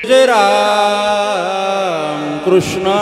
जय राम कृष्ण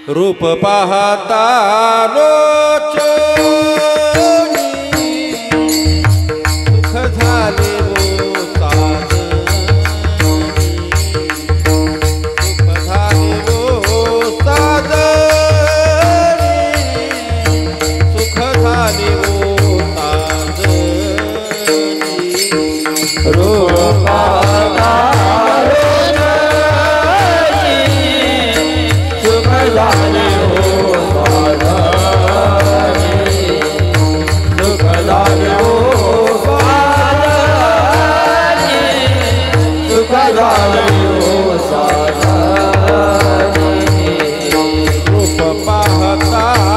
रूप पाहता लोचनी सुख झाले वो साजनी सुख झाले वो साजनी रूप पाहता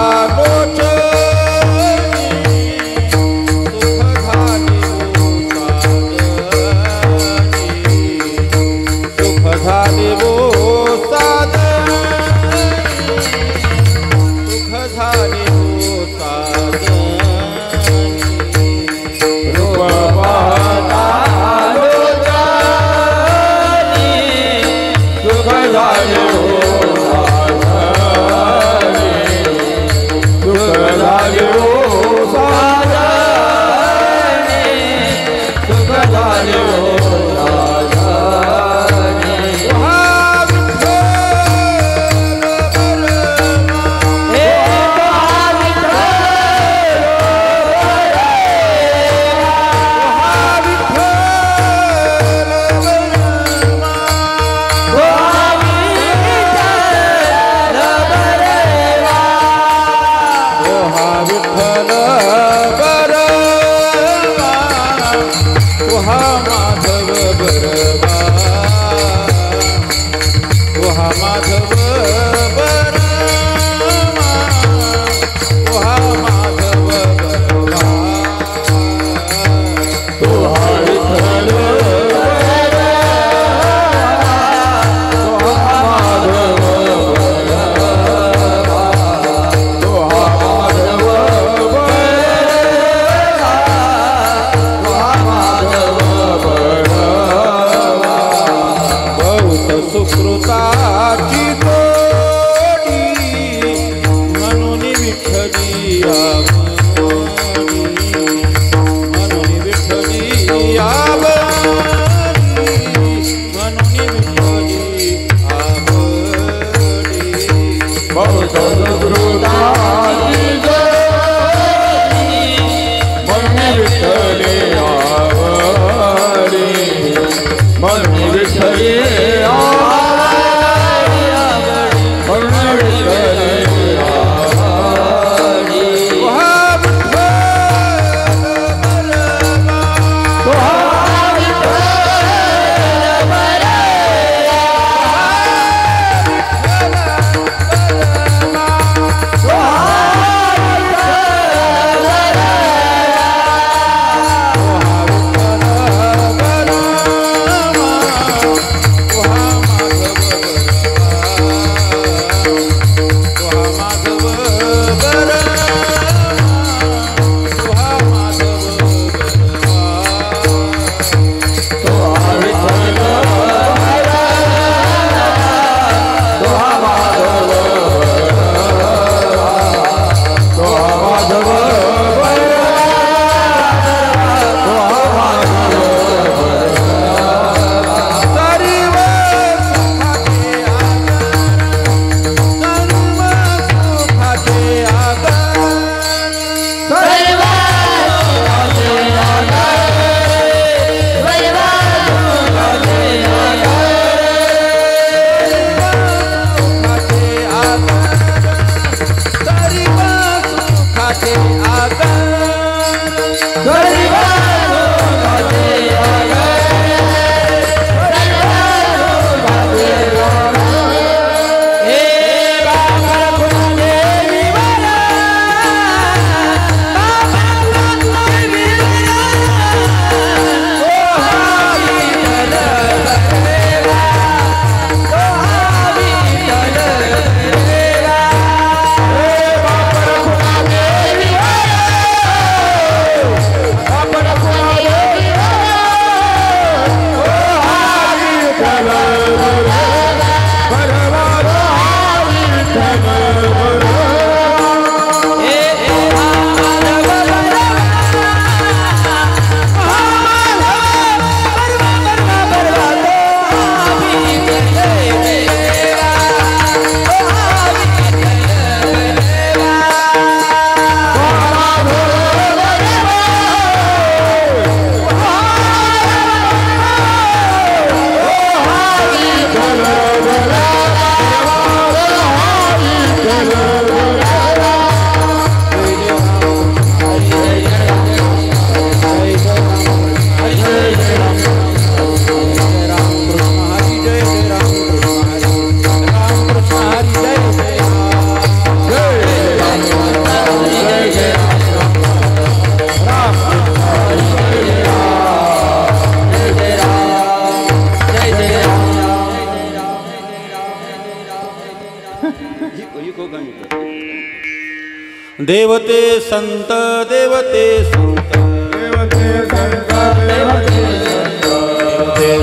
देवते संत देवते संत देवते संत देवते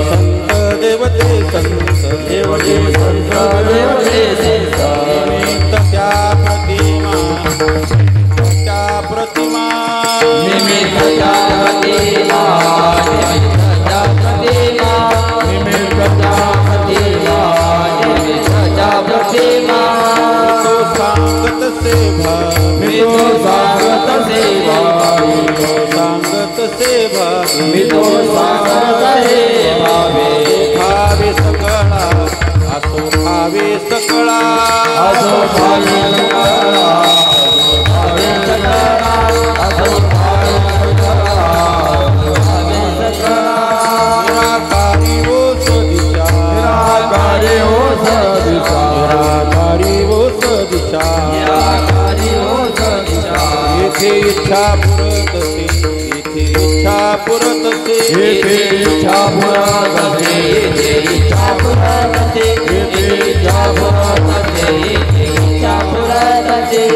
संत देवते संत देवते संत देवते संत निमित्त त्या प्रतिमा निमित्त त्या प्रतिमा निमित्त त्या प्रतिमा निमित्त त्या प्रतिमा तो सांगत सेवा तो सांगत सेवा सांगत सेवा तो सांगत सेवा खावे सकळा असो खावे सकळा असो खावे सकळा खावे सकळा असो खावे सकळा खावे सकळा निराकारी वो सदिशा निराकारी हो सदिशा निराकारी वो सदिशा निराकारी हो सदिशा येथे इच्छा पुरतसे येथे इच्छा पुरतसे येथे इच्छा पुरतसे येथे इच्छा पुरतसे येथे इच्छा पुरतसे येथे इच्छा पुरतसे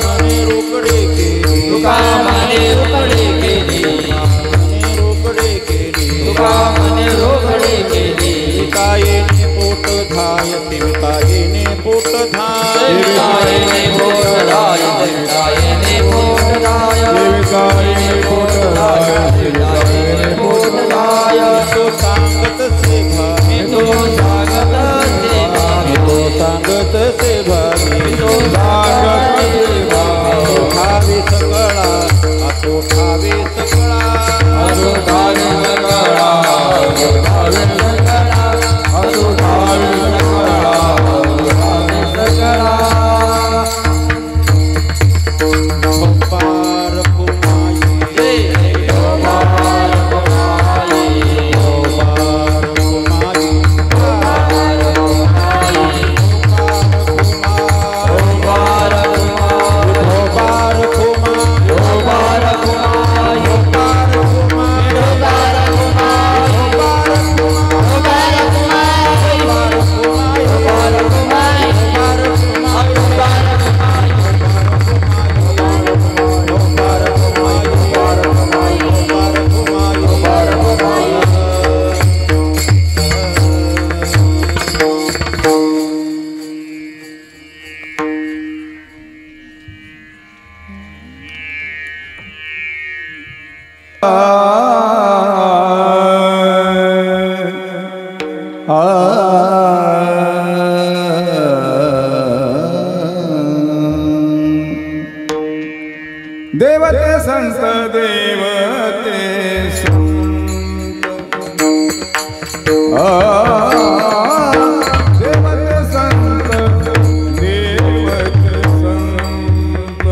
मने रोकडे केली तुका मने रोकडे केली मने रोकडे केली तुका मने रोकडे केली विकायेने पोट धाय विकायेने पोट धाय विकायेने पोट धाय विकायेने पोट धाय विकायेने पोट धाय विकायेने पोट धाय तो सांगत सेवा तो सांगत सेवा तो सांगत सेवा तो सांगत सेवा खावे सकळा असो खावे सकळा असो खावे सकळा असो खावे सकळा असो खावे सकळा खावे सकळा पार कुमाई जय पार कुमाई पार कुमाई पार कुमाई पार कुमाई पार कुमाई पार कुमाई पार कुमाई पार देवते संत देवते संत देवते संत देवते संत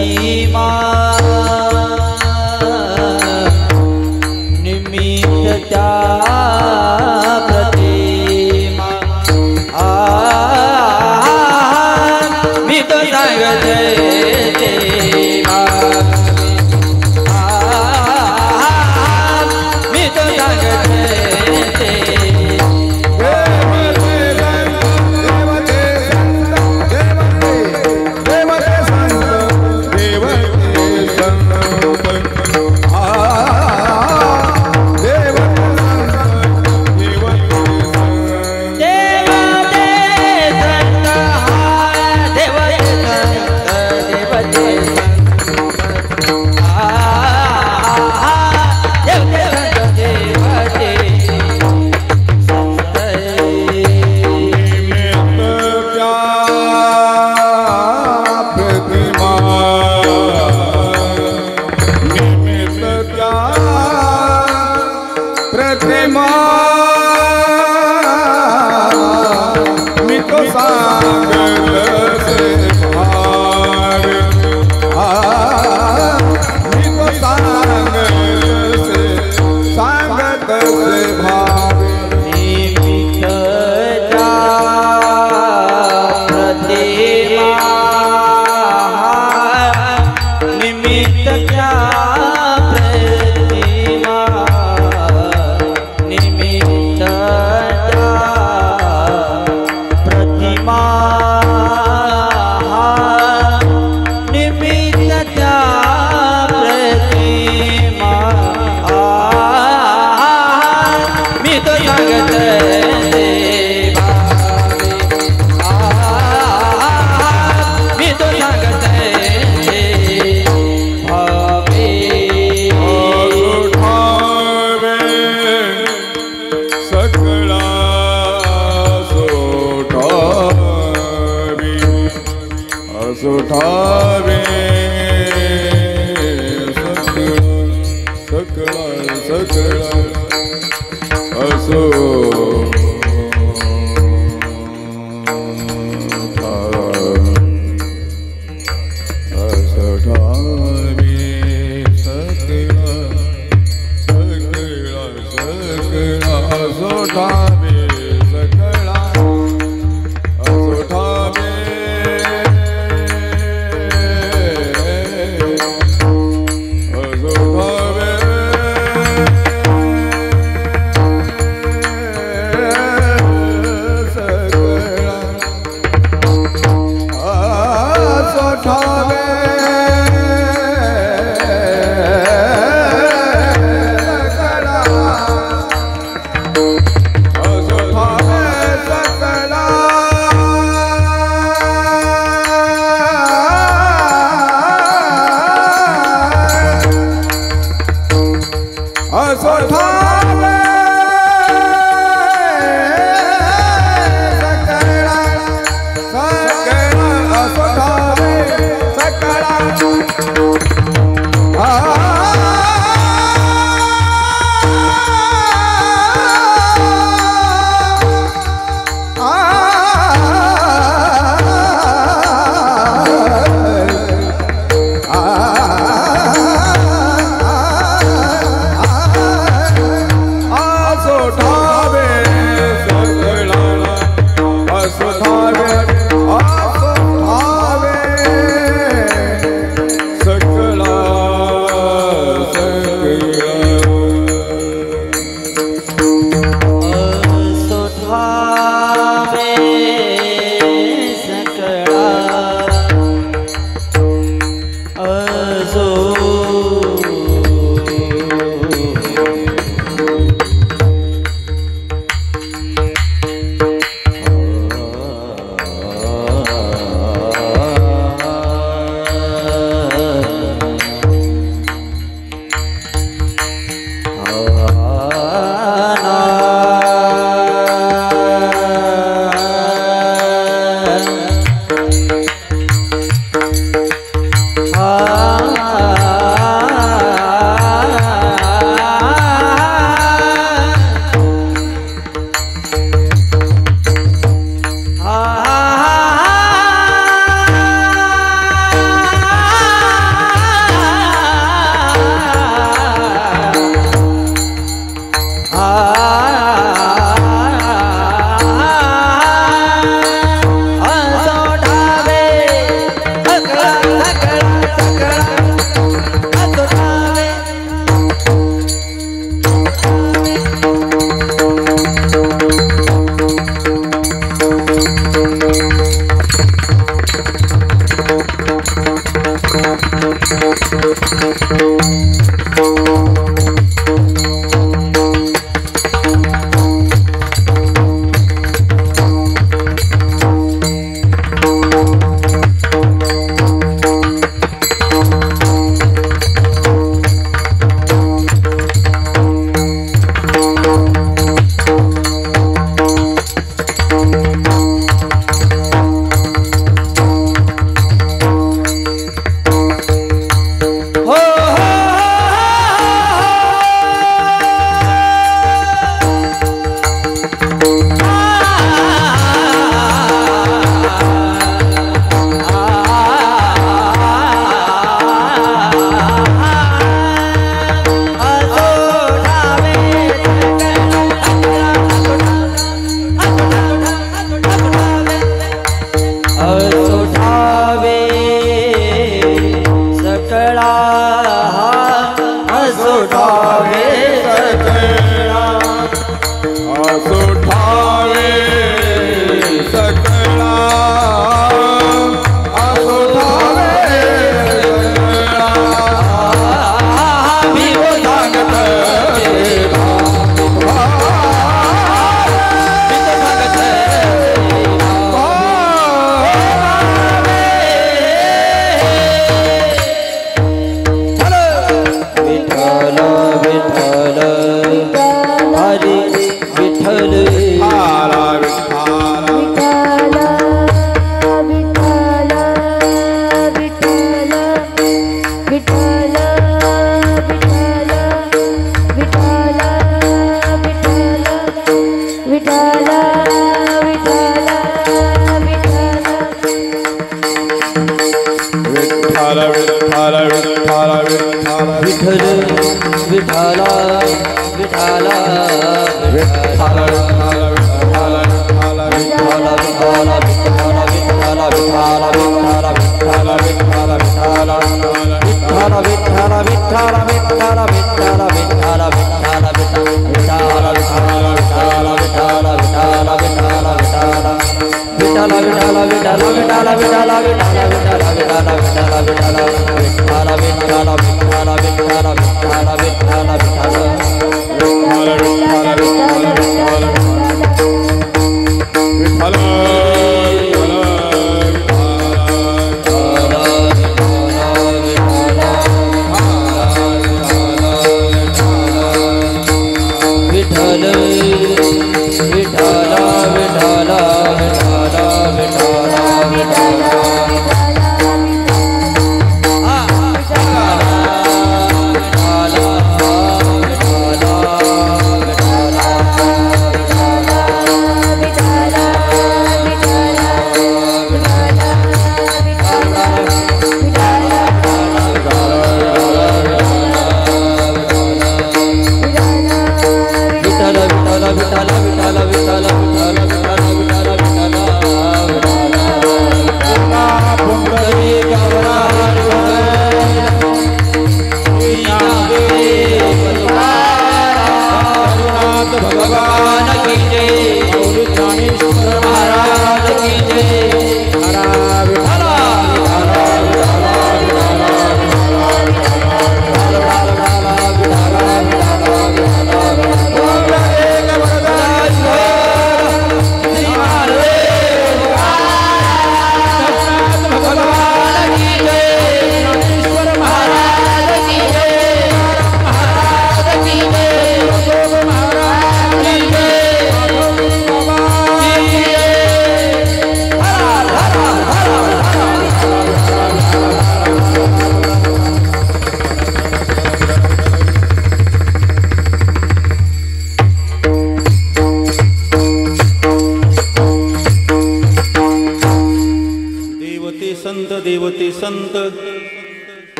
प्रतिमा निमित्त त्या प्रतिमा मी तो सांगते देवा मी तो सांगते सुठावे सकळा सकळा असो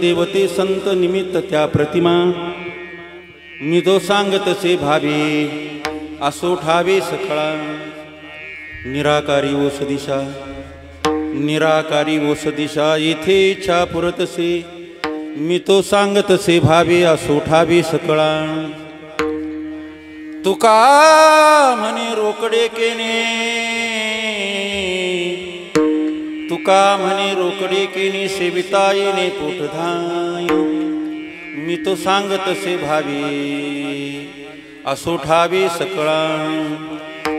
देवते संत निमित्त त्या प्रतिमा मी तो सांगतसे भावे असोठावे सखळा निराकारी ओस दिशा येथे इच्छा पुरतसे मी तो सांगतसे भावे असोठावे सकळा तुका म्हणे रोकडे केने तुका म्हणे रोकडे केनी सेविता येणे पोटधाय मी तो सांगतसे भावी असो ठावे सकळा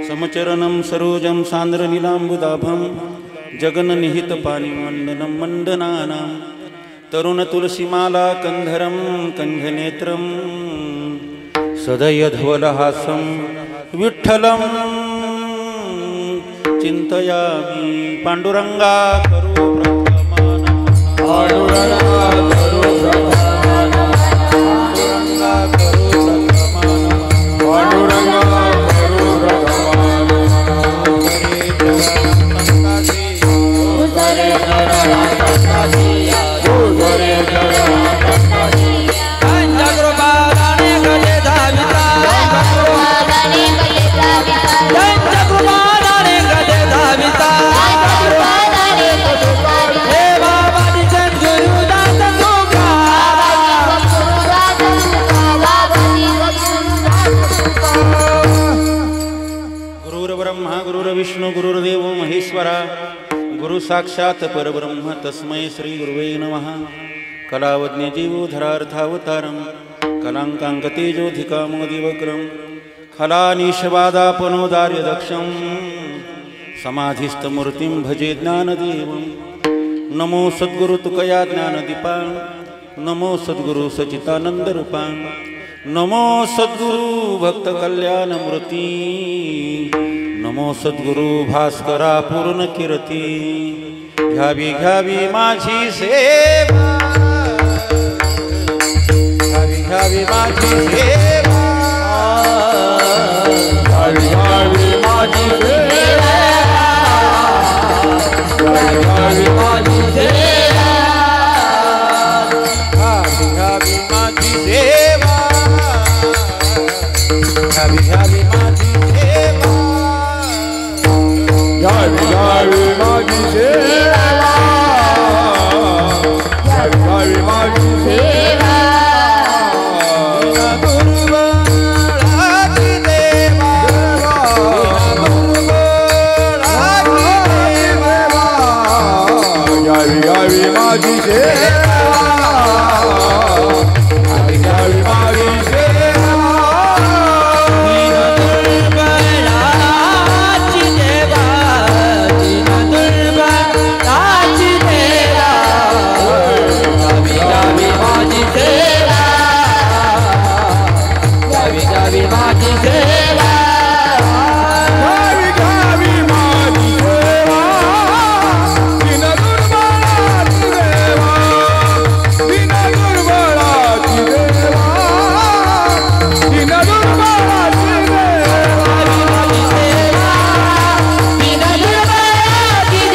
समचरणम सरोजम सांद्र नीलांबुदाभम जगननिहित पाणी मंडनम मंडनानां तरुण तुलसीमाला कंधरम कंघनेत्रम सदयधवलहासं विठ्ठलं चिंतयामि पांडुरंगा करो प्रथमानं पांडुरंगा करो प्रथमानं पांडुरंगा करो प्रथमानं पांडुरंगा करो प्रथमानं उतरे चरण संताची उतरे चरण संताची पंचकृपादाने गले धाविता पंचकृपादाने गले धाविता हे बाबाजी सद्गुरुदास तुका गुरुर्ब्रह्मा गुरुर्विष्णू गुरुर्देव महेश्वरा गुरु साक्षात परब्रह्म तस्मै श्री गुरुवे नमः कलावज्ञ जीवोधरार्थावतारं कलांकांकतेजोधिकामोदिवक्रम खलानिशवादापनोदार्यदक्षं समाधिस्थमूर्तिं भजे ज्ञानदेवं नमो सद्गुरु तुकया ज्ञानदीपा नमो सद्गुरु सचितानंदरूपा नमो सद्गुरु भक्तकल्याणमूर्ती नमो सद्गुरु भास्करा पूर्ण कीर्ती घ्यावी घ्यावी माझी सेवा घ्यावी घ्यावी माझी सेवा घ्यावी घ्यावी माझी सेवा घ्यावी घ्यावी माझी सेवा घ्यावी घ्यावी माझी सेवा घ्यावी घ्यावी माझी सेवा घ्यावी घ्यावी माझी सेवा घ्यावी घ्यावी माझी सेवा दुर्बळाची देवा दुर्बळाची देवा घ्यावी घ्यावी माझी सेवा घ्यावी घ्यावी माझी सेवा दुर्बळाची देवा दीन दुर्बळाची देवा गावी गावी माझी सेवा गावी गावी माझी सेवा घ्यावी घ्यावी माझी सेवा दिन दुर्बळाची देवा दिन दुर्बळाची देवा दिन दुर्बळाची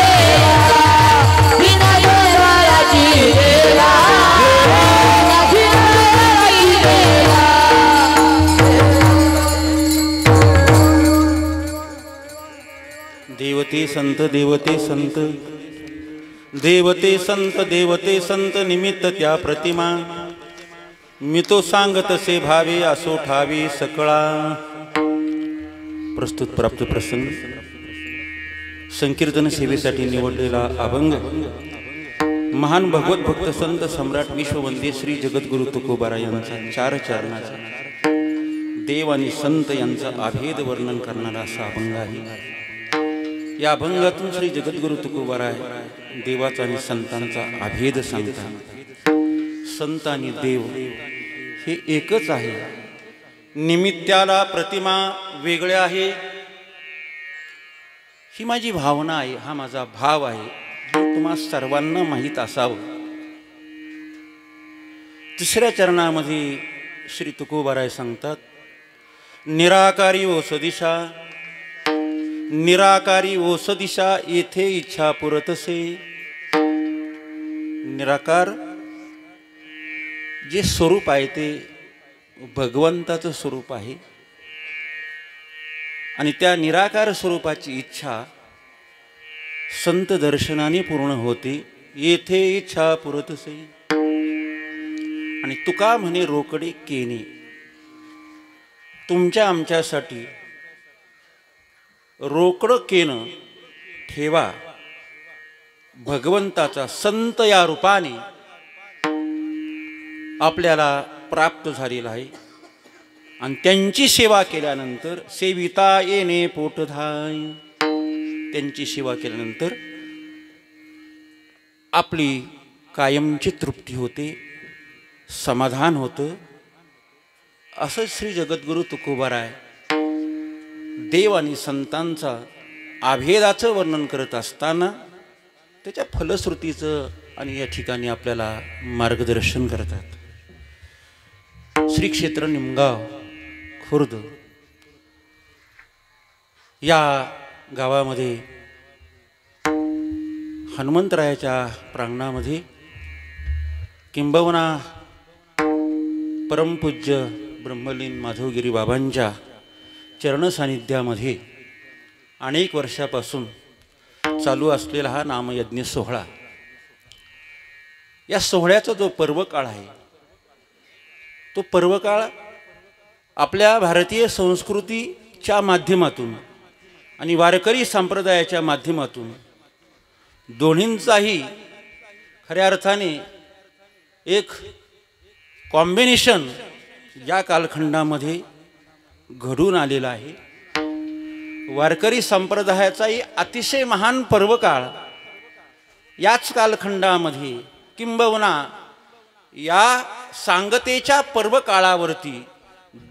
देवा दीन दुर्बळाची देवा दीन दुर्बळाची देवा देवते संत देवते संत देवते संत देवते संत निमित्त त्या प्रतिमा मी तो सांगतसे भावे असो ठावी सकळा प्रस्तुत प्राप्त प्रसंग संकीर्तन सेवेसाठी निवडलेला अभंग महान भगवत भक्त संत सम्राट विश्ववंद्य श्री जगद्गुरु तुकोबारा यांचा चार चरणाचा देव आणि संत यांचा अभेद वर्णन करणारा असा अभंग आहे। या अभंगातून श्री जगद्गुरु तुकोबाराय देवाचा आणि संतांचा अभेद सांगतात। संत आणि देव हे एकच आहे, निमित्ताला प्रतिमा वेगळे आहे। ही माझी भावना आहे, हा माझा भाव आहे, तुम्हा सर्वांना माहीत असावं। तिसऱ्या चरणामध्ये श्री तुकोबाराय सांगतात, निराकारी ओ सदिशा निराकारी ओ सदिशा येथे इच्छा पुरतसे। निराकार जे स्वरूप आहे ते भगवंताचं स्वरूप आहे आणि त्या निराकार स्वरूपाची इच्छा संत दर्शनाने पूर्ण होते। येथे इच्छा पुरतसे आणि तुका म्हणे रोकडे केने, तुमच्या आमच्यासाठी रोकड केनं ठेवा, भगवंताचा संत या रूपाने आपल्याला प्राप्त झालेला आहे. आणि त्यांची सेवा केल्यानंतर सेविता येणे पोटधाय, त्यांची सेवा केल्यानंतर आपली कायमची तृप्ती होते, समाधान होतं. असं श्री जगद्गुरु तुकोबाराय देव आणि संतांचा अभेदाचं वर्णन करत असताना त्याच्या फलश्रुतीचं आणि या ठिकाणी आपल्याला मार्गदर्शन करतात. श्री क्षेत्र निमगाव खुर्द या गावामध्ये हनुमंतरायाच्या प्रांगणामध्ये किंबहुना परमपूज्य ब्रह्मलीन माधवगिरी बाबांच्या चरणसान्निध्यामध्ये अनेक वर्षापासून चालू असलेला हा नामयज्ञ सोहळा, या सोहळ्याचा जो पर्वकाळ आहे तो पर्वकाळ आपल्या भारतीय संस्कृतीच्या माध्यमातून आणि वारकरी संप्रदायाच्या माध्यमातून दोन्हींचाही खऱ्या अर्थाने एक कॉम्बिनेशन या कालखंडामध्ये घडून आलेला आहे. वारकरी संप्रदायाचाही अतिशय महान पर्वकाळ याच कालखंडामध्ये किंबहुना या सांगतेच्या पर्वकाळावरती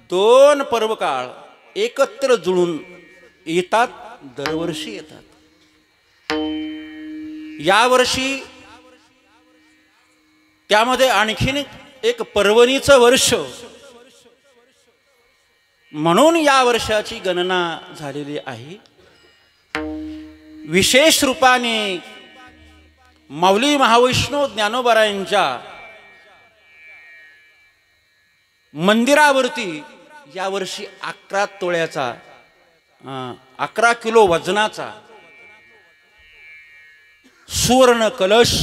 दोन पर्वकाळ एकत्र जुळून येतात, दरवर्षी येतात. यावर्षी त्यामध्ये आणखीन एक पर्वणीचं वर्ष म्हणून या वर्षाची गणना झालेली आहे. विशेष रूपाने माऊली महावैष्णव ज्ञानोबारायांच्या मंदिरावरती यावर्षी 11 तोळ्याचा 11 किलो वजनाचा सुवर्ण कलश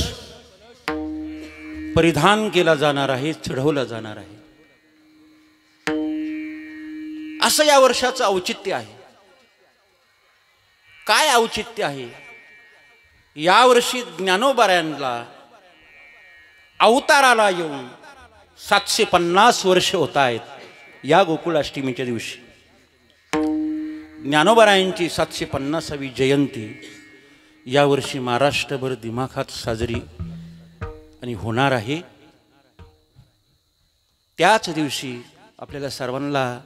परिधान केला जाणार आहे, चढवला जाणार आहे. असं या वर्षाचं औचित्य आहे. काय औचित्य आहे? यावर्षी ज्ञानोबारायांना अवताराला येऊन 750 वर्ष होत आहेत. या गोकुळाष्टमीच्या दिवशी ज्ञानोबारायांची 750वी जयंती यावर्षी महाराष्ट्रभर दिमाखात साजरी आणि होणार आहे. त्याच दिवशी आपल्याला सर्वांना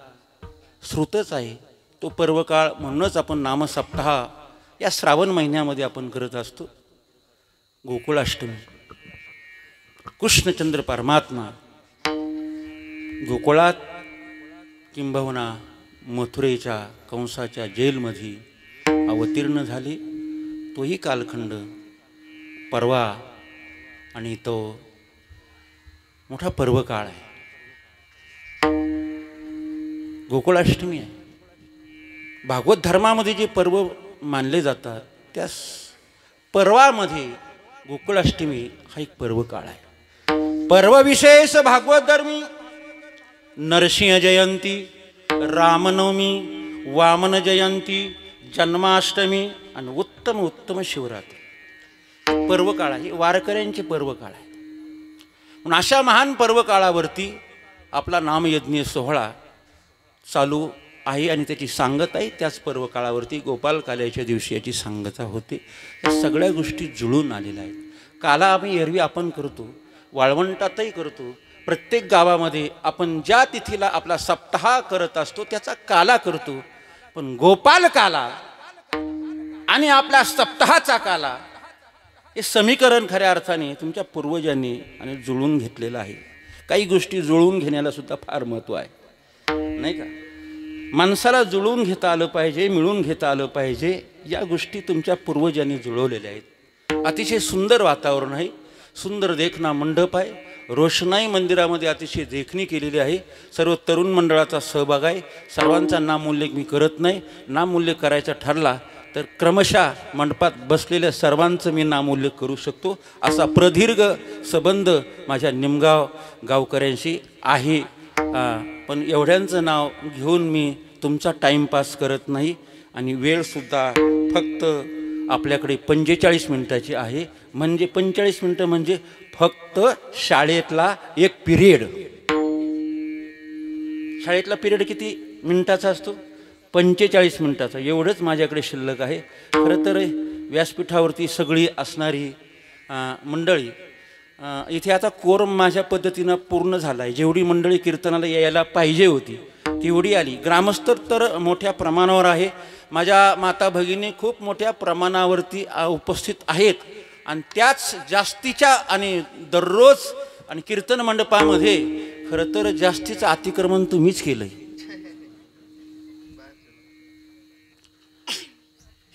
श्रुतच आहे तो पर्वकाळ, म्हणूनच आपण नामसप्ताह या श्रावण महिन्यामध्ये आपण करत असतो. गोकुळाष्टमी, कृष्णचंद्र परमात्मा गोकुळात किंबहुना मथुरेच्या कंसाच्या जेलमध्ये अवतीर्ण झाले. तोही कालखंड परवा आणि तो मोठा पर्वकाळ आहे. गोकुळाष्टमी आहे. भागवत धर्मामध्ये जे पर्व मानले जातात त्या पर्वामध्ये गोकुळाष्टमी हा एक पर्वकाळ आहे. पर्व विशेष भागवत धर्मी नरसिंह जयंती, रामनवमी, वामन जयंती, जन्माष्टमी आणि उत्तम शिवरात्री पर्वकाळ आहे. वारकऱ्यांचे पर्वकाळ आहे. म्हणून अशा महान पर्वकाळावरती आपला नामयज्ञ सोहळा चालू आहे आणि त्याची सांगत आहे. त्याच पर्वकाळावरती गोपाल काल्याच्या दिवशी याची सांगता होते. या सगळ्या गोष्टी जुळून आलेल्या आहेत. काला आम्ही एरवी आपण करतो, वाळवंटातही करतो. प्रत्येक गावामध्ये आपण ज्या तिथीला आपला सप्ताह करत असतो त्याचा काला करतो. पण गोपाल काला आणि आपल्या सप्ताहाचा काला हे समीकरण खऱ्या अर्थाने तुमच्या पूर्वजांनी आणि जुळून घेतलेलं आहे. काही गोष्टी जुळवून घेण्याला सुद्धा फार महत्त्व आहे, नाही का? माणसाला जुळवून घेता आलं पाहिजे, मिळून घेता आलं पाहिजे. या गोष्टी तुमच्या पूर्वजांनी जुळवलेल्या आहेत. अतिशय सुंदर वातावरण आहे, सुंदर देखना मंडप आहे, रोषणाई मंदिरामध्ये अतिशय देखणी केलेली आहे. सर्व तरुण मंडळाचा सहभाग आहे. सर्वांचा नामोल्लेख मी करत नाही. नामोल्लेख करायचा ठरला तर क्रमशः मंडपात बसलेल्या सर्वांचं मी नामोल्लेख करू शकतो. असा प्रदीर्घ संबंध माझ्या निमगाव गावकऱ्यांशी आहे. पण एवढ्यांचं नाव घेऊन मी तुमचा टाईमपास करत नाही आणि वेळसुद्धा फक्त आपल्याकडे 45 मिनिटाची आहे. म्हणजे 45 मिनिटं म्हणजे फक्त शाळेतला एक पिरियड. शाळेतला पिरियड किती मिनिटाचा असतो? 45 मिनिटाचा. एवढंच माझ्याकडे शिल्लक आहे. खरं तर व्यासपीठावरती सगळी असणारी मंडळी इथे आता कोरम माझ्या पद्धतीनं पूर्ण झाला आहे. जेवढी मंडळी कीर्तनाला यायला पाहिजे होती तेवढी आली. ग्रामस्थ तर मोठ्या प्रमाणावर आहे. माझ्या माता भगिनी खूप मोठ्या प्रमाणावरती उपस्थित आहेत. आणि त्याच जास्तीच्या आणि दररोज आणि कीर्तन मंडपामध्ये खरं तर जास्तीचं अतिक्रमण तुम्हीच केलं आहे.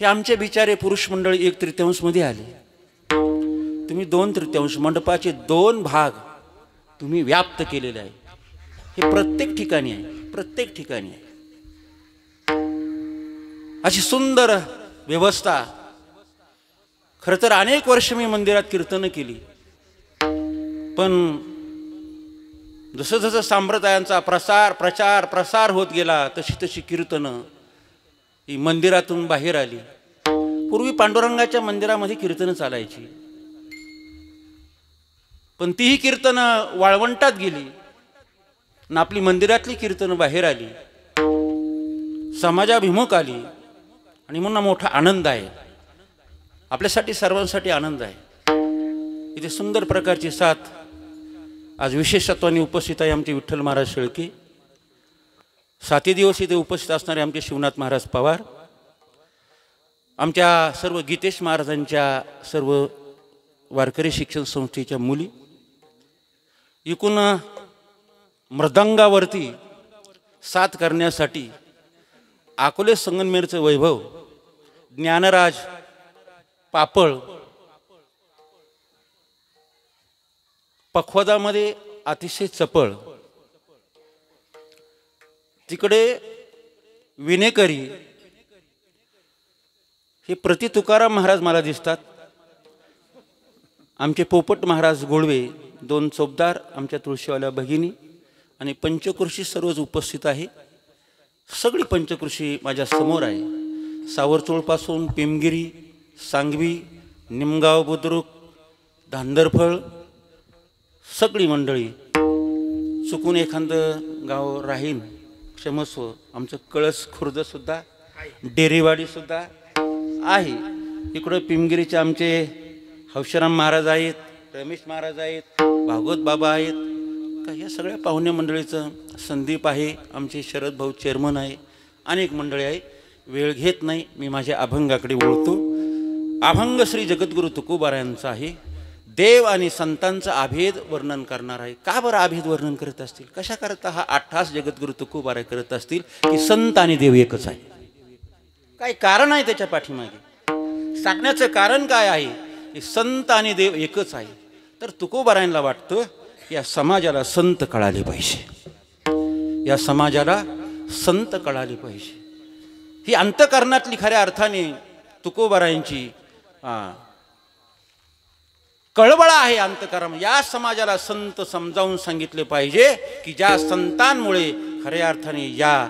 हे आमचे बिचारे पुरुष मंडळी 1/3मध्ये आले. तुम्ही 2/3 मंडपाचे 2 भाग तुम्ही व्याप्त केलेले आहे. हे प्रत्येक ठिकाणी आहे, प्रत्येक ठिकाणी आहे. अशी सुंदर व्यवस्था. खरं तर अनेक वर्ष मी मंदिरात कीर्तनं केली, पण जसं जसं संप्रदायांचा प्रसार होत गेला तशी तशी कीर्तनं ही मंदिरातून बाहेर आली. पूर्वी पांडुरंगाच्या मंदिरामध्ये कीर्तनं चालायची, पण तीही कीर्तनं वाळवंटात गेली आणि आपली मंदिरातली कीर्तनं बाहेर आली, समाजाभिमुख आली. आणि म्हणून मोठा आनंद आहे आपल्यासाठी, सर्वांसाठी आनंद आहे. इथे सुंदर प्रकारची साथ आज विशेषत्वाने उपस्थित आहे आमचे विठ्ठल महाराज शेळके. 7 दिवस इथे उपस्थित असणारे आमचे शिवनाथ महाराज पवार, आमच्या सर्व गीतेश महाराजांच्या सर्व वारकरी शिक्षण संस्थेच्या मुली, एकूण मृदंगावरती साथ करण्यासाठी अकोले संगमनेरचं वैभव ज्ञानराज पापळ, पखवादामध्ये अतिशय चपळ, तिकडे विनेकरी हे प्रति तुकाराम महाराज मला दिसतात. आमचे पोपट महाराज गोळवे, 2 चोपदार, आमच्या तुळशीवाल्या भगिनी आणि पंचकृषी सर्वच उपस्थित आहे. सगळी पंचकृषी माझ्या समोर आहे. सावरचोळपासून पिमगिरी, सांगवी, निमगाव, बुद्रुक, धांदरफळ सगळी मंडळी. चुकून एखादं गाव राहीन क्षमस्व. आमचं कळस खुर्दसुद्धा, डेरेवाडीसुद्धा आहे. इकडं पिमगिरीचे आमचे हौशराम महाराज आहेत, रमेश महाराज आहेत, भागवत बाबा आहेत. का ह्या सगळ्या पाहुणे मंडळीचं संदीप आहे, आमचे शरद भाऊ चेअरमन आहे, अनेक मंडळी आहे. वेळ घेत नाही, मी माझ्या अभंगाकडे वळतो. अभंग श्री जगद्गुरु तुकोबारायांचा आहे. देव आणि संतांचं अभेद वर्णन करणार आहे. का बरं अभेद वर्णन करत असतील? कशा करता हा अट्ठास जगद्गुरु तुकोबाराय करत असतील की संत आणि देव एकच आहे? काय कारण आहे त्याच्या पाठीमागे? सांगण्याचं कारण काय आहे की संत आणि देव एकच आहे. तर तुकोबारायांना वाटतं या समाजाला संत कळाले पाहिजे, या समाजाला संत कळाले पाहिजे. ही अंतःकरणातली खऱ्या अर्थाने तुकोबारायांची कळवळा आहे. अंतःकरण या समाजाला संत समजावून सांगितले पाहिजे की ज्या संतांमुळे खऱ्या अर्थाने या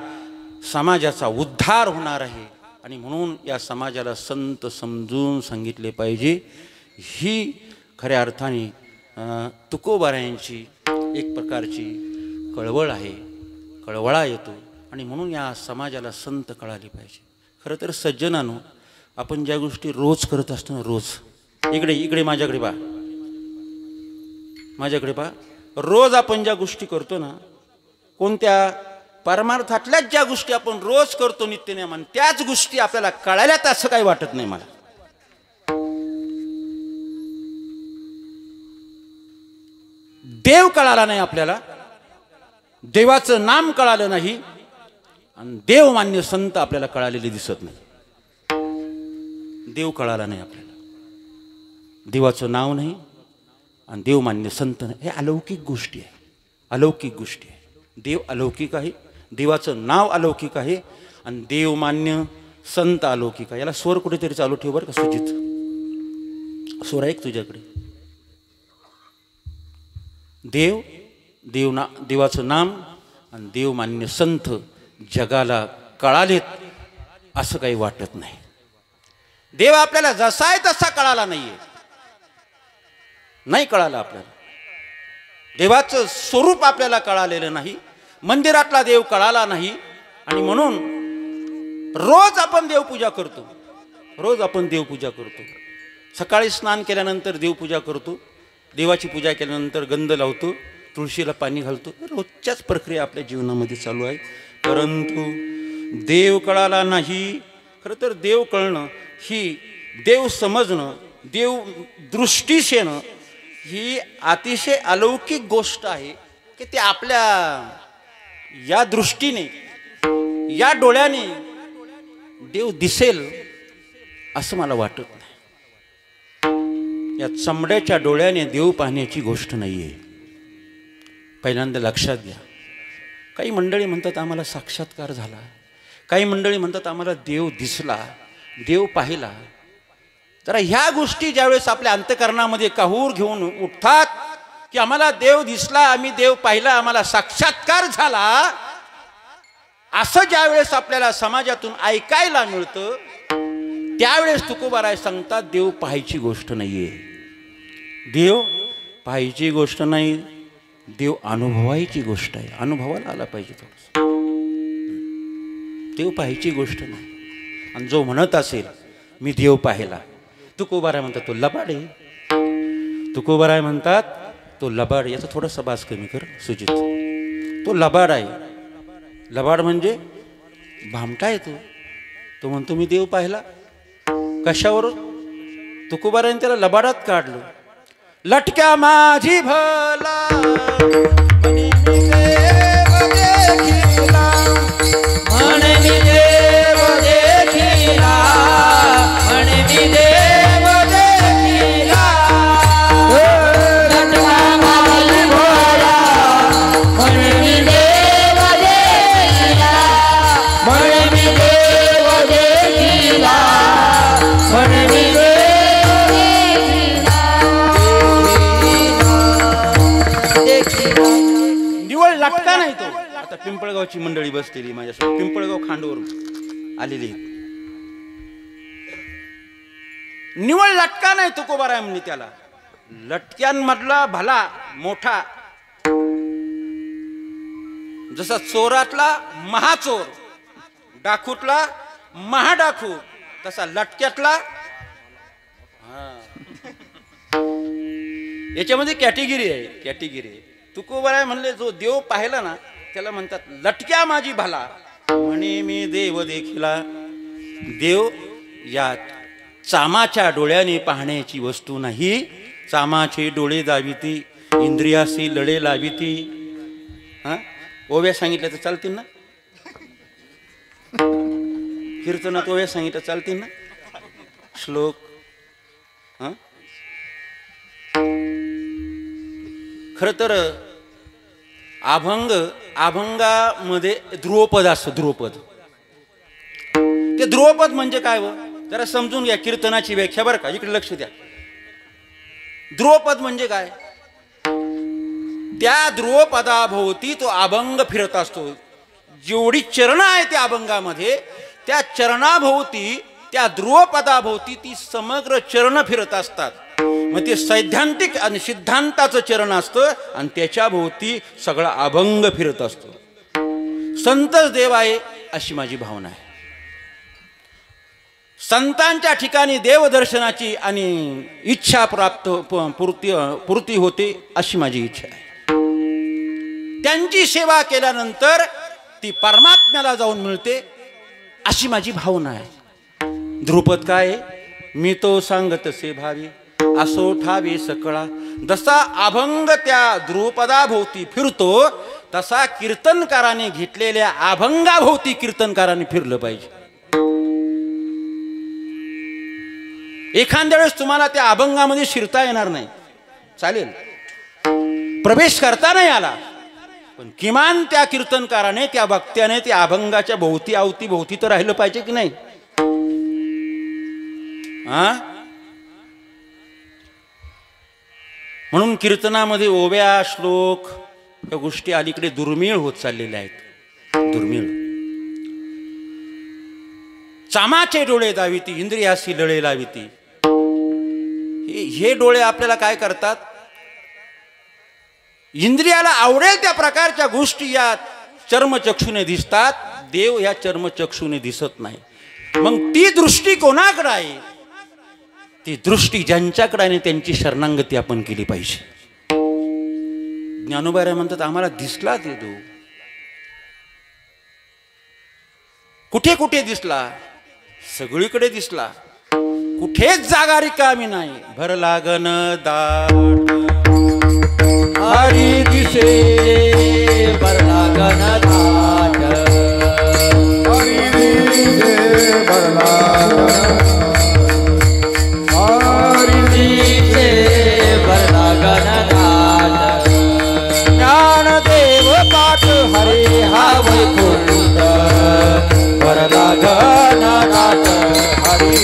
समाजाचा उद्धार होणार आहे. आणि म्हणून या समाजाला संत समजून सांगितले पाहिजे. ही खऱ्या अर्थाने तुकोबारायांची एक प्रकारची कळवळ आहे, कळवळा येतो. आणि म्हणून या समाजाला संत कळाले पाहिजे. खरं तर सज्जनानो, आपण ज्या गोष्टी रोज करत असतो ना, रोज इकडे माझ्याकडे पहा, माझ्याकडे पहा. रोज आपण ज्या गोष्टी करतो ना, कोणत्या परमार्थातल्याच ज्या गोष्टी आपण रोज करतो नित्यनेमाने, त्याच गोष्टी आपल्याला कळाल्यात असं काही वाटत नाही मला. देव कळाला नाही आपल्याला, देवाचं नाम कळालं नाही, आणि देवमान्य संत आपल्याला कळालेले दिसत नाही. देव कळाला नाही आपल्याला, देवाचं नाव नाही आणि देवमान्य संत नाही. हे अलौकिक गोष्टी आहे, अलौकिक गोष्टी आहे. देव अलौकिक आहे, देवाचं नाव अलौकिक आहे आणि देवमान्य संत अलौकिक आहे. याला स्वर कुठेतरी चालू ठेव बरं का सुजित. स्वर आहे तुझ्याकडे. देवाचं नाम आणि देवमान्य संत जगाला कळालेत असं काही वाटत नाही. देव आपल्याला जसा आहे तसा कळाला नाहीये, नाही कळाला आपल्याला. देवाचं स्वरूप आपल्याला कळालेलं नाही, मंदिरातला देव कळाला नाही. आणि म्हणून रोज आपण देवपूजा करतो, रोज आपण देवपूजा करतो. सकाळी स्नान केल्यानंतर देवपूजा करतो, देवाची पूजा केल्यानंतर गंध लावतो, तुळशीला पाणी घालतो. रोजच्याच प्रक्रिया आपल्या जीवनामध्ये चालू आहे. परंतु देव कळाला नाही. खरं तर देव कळणं ही, देव समजणं, देव दृष्टीस येणं ही अतिशय अलौकिक गोष्ट आहे की ते आपल्या या दृष्टीने, या डोळ्याने देव दिसेल असं मला वाटत नाही. या चमड्याच्या डोळ्याने देव पाहण्याची गोष्ट नाहीये. पहिल्यांदा लक्षात घ्या. काही मंडळी म्हणतात आम्हाला साक्षात्कार झाला, काही मंडळी म्हणतात आम्हाला देव दिसला, देव पाहिला. जरा ह्या गोष्टी ज्यावेळेस आपल्या अंतःकरणामध्ये काहूर घेऊन उठतात की आम्हाला देव दिसला, आम्ही देव पाहिला, आम्हाला साक्षात्कार झाला, असं ज्यावेळेस आपल्याला समाजातून ऐकायला मिळतं त्यावेळेस तुकोबाराय सांगतात देव पाहायची गोष्ट नाहीये. देव पाहायची गोष्ट नाही, देव अनुभवायची गोष्ट आहे. अनुभवाला आला पाहिजे थोडंसं. देव पाहायची गोष्ट नाही. आणि जो म्हणत असेल मी देव पाहिला, तुकोबाराय म्हणतात तो लबाड आहे. तुकोबाराय म्हणतात तो लबाड. याचा थोडासा बास कमी कर सुजित. तो लबाड आहे. लबाड म्हणजे भामटा आहे तो. तो म्हणतो मी देव पाहिला. कशावर? तुकोबारायने त्याला लबाडात काढलं. लटक्या माझी भला म्हणे मी देव देखिला, म्हणे मी देव देखिला, म्हणे मी देव देखिला. लटका माझी भला म्हणे मी देव देखिला, म्हणे मी देव देखिला, म्हणे मी देव देखिला. निवळ लटका नाही तो. आता पिंपळगावची मंडळी बसलेली माझ्यासोबत, पिंपळगाव खांडवरून आलेली. निवळ लटका नाही तुकोबाराय म्हणजे त्याला. लटक्यांमधला भला मोठा, जसा चोरातला महाचोर, डाकूतला महाडाकू, तसा लटक्यातला. याच्यामध्ये कॅटेगरी आहे, कॅटेगरी आहे. तुकोबाराय म्हणले जो देव पाहिला ना त्याला म्हणतात लटक्या माझी भला म्हणे मी देव देखिला. देव या चामाच्या डोळ्याने पाहण्याची वस्तू नाही. चामाचे डोळे दाविती, इंद्रियासी लढे लाविती. हा, ओव्या सांगितल्या तर चालतील ना? कीर्तनात ओव्या सांगितल्या चालतील ना? श्लोक. हा, खरं तर अभंग, अभंगामध्ये ध्रुवपद असतं. ध्रुवपद, ते ध्रुवपद म्हणजे काय व जरा समजून घ्या. कीर्तनाची व्याख्या बरं का, इकडे लक्ष द्या. ध्रुवपद म्हणजे काय? त्या ध्रुवपदाभोवती तो अभंग फिरत असतो. जेवढी चरण आहे त्या अभंगामध्ये, त्या चरणाभोवती, त्या ध्रुवपदाभोवती ती समग्र चरण फिरत असतात. मग ते सैद्धांतिक आणि सिद्धांताचं चरण असतं आणि त्याच्या भोवती सगळा अभंग फिरत असतो. संतच देव आहे अशी माझी भावना आहे. संतांच्या ठिकाणी देवदर्शनाची आणि इच्छा पूर्ती होते अशी माझी इच्छा आहे. त्यांची सेवा केल्यानंतर ती परमात्म्याला जाऊन मिळते अशी माझी भावना आहे. ध्रुपद काय? मी तो सांगतसे भावी असो ठावे सकळा. जसा अभंग त्या ध्रुपदाभोवती फिरतो तसा कीर्तनकाराने घेतलेल्या अभंगाभोवती कीर्तनकाराने फिरलं पाहिजे. एखाद्या वेळेस तुम्हाला त्या अभंगामध्ये शिरता येणार नाही, चालेल, प्रवेश करता नाही आला, पण किमान त्या कीर्तनकाराने, त्या भक्त्याने त्या अभंगाच्या भोवती अवतीभोवती तर राहिलं पाहिजे की नाही? हा, म्हणून कीर्तनामध्ये ओव्या, श्लोक या गोष्टी अलीकडे दुर्मिळ होत चाललेल्या आहेत. दुर्मिळ. चामाचे डोळे दाविती इंद्रियासी लळे लाविती. हे डोळे आपल्याला काय करतात? इंद्रियाला आवडेल त्या प्रकारच्या गोष्टी या चर्मचक्षुने दिसतात. देव या चर्मचक्षुने दिसत नाही. मग ती दृष्टी कोणाकडे आहे? ती दृष्टी ज्यांच्याकडे आहे त्यांची शरणागती आपण केली पाहिजे. ज्ञानोबा म्हणतात आम्हाला दिसला ते देव. कुठे कुठे दिसला? सगळीकडे दिसला. कुठेच जागा रिकामी नाही. भर लागन दाट हरी दिसे भर लागन दाट. हरी दिसे भर लागन. हरी दिसे भर लागन दाट. ज्ञानदेव पाठ हरे हा वैकुंठ भर लागन दाट. हरी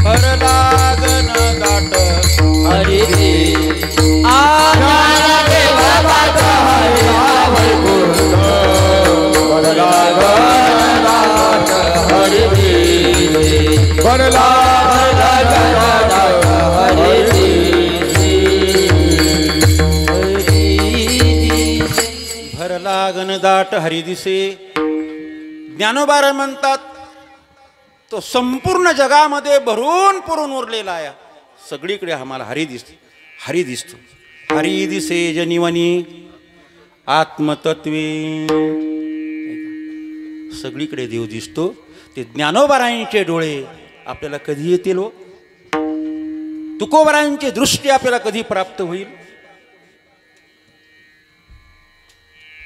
भर लागन दाट. हरी ज्ञानदेव पाठ हरे हा वैकुंठ भर लागन दाट. हरी भर लागन दाट. भर लागन दाट हरी दिसे. ज्ञानोबा म्हणतात तो संपूर्ण जगामध्ये भरून पुरून उरलेला आहे. सगळीकडे आम्हाला हरी दिसतो. हरी दिसतो. हरी दिसे जनिवनी आत्मतत्वे. सगळीकडे देव दिसतो. ते ज्ञानोबारायांचे डोळे आपल्याला कधी येतील हो? तुकोबारायांची दृष्टी आपल्याला कधी प्राप्त होईल?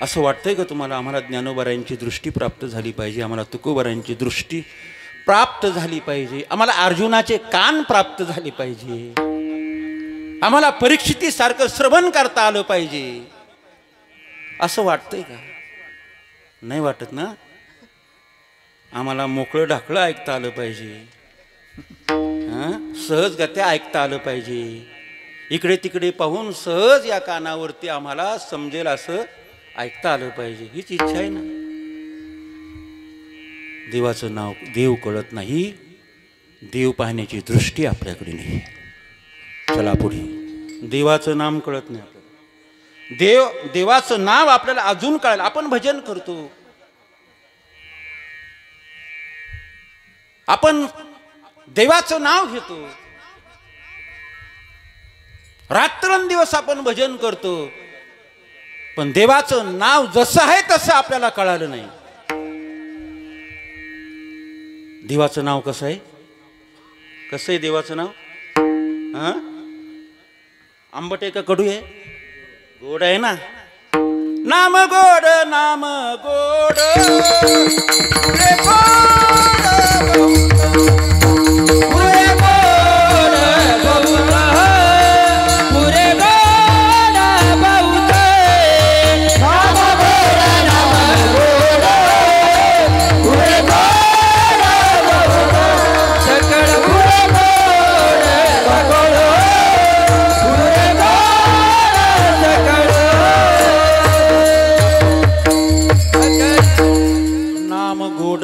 असं वाटतंय का तुम्हाला? आम्हाला ज्ञानोबारायांची दृष्टी प्राप्त झाली पाहिजे. आम्हाला तुकोबारायांची दृष्टी प्राप्त झाली पाहिजे. आम्हाला अर्जुनाचे कान प्राप्त झाले पाहिजे. आम्हाला परीक्षितीसारखं श्रवण करता आलं पाहिजे. असं वाटतंय का? नाही वाटत ना? आम्हाला मोकळं ढाकळं ऐकता आलं पाहिजे. सहजगत्या ऐकता आलं पाहिजे. इकडे तिकडे पाहून सहज या कानावरती आम्हाला समजेल असं ऐकता आलं पाहिजे. हीच इच्छा आहे ना. देवाचं नाव देव कळत नाही. देव पाहण्याची दृष्टी आपल्याकडे नाही. चला पुढे. देवाचं नाम कळत नाही आपल्याला. देवाचं नाव आपल्याला अजून कळेल. आपण भजन करतो. आपण देवाचं नाव घेतो. रात्रंदिवस आपण भजन करतो. पण देवाचं नाव जसं आहे तसं आपल्याला कळालं नाही. देवाचं नाव कसं आहे? कसं आहे देवाचं नाव? आंबट आहे का कडू आहे? गोड आहे ना. नाम गोड नाम गोड रे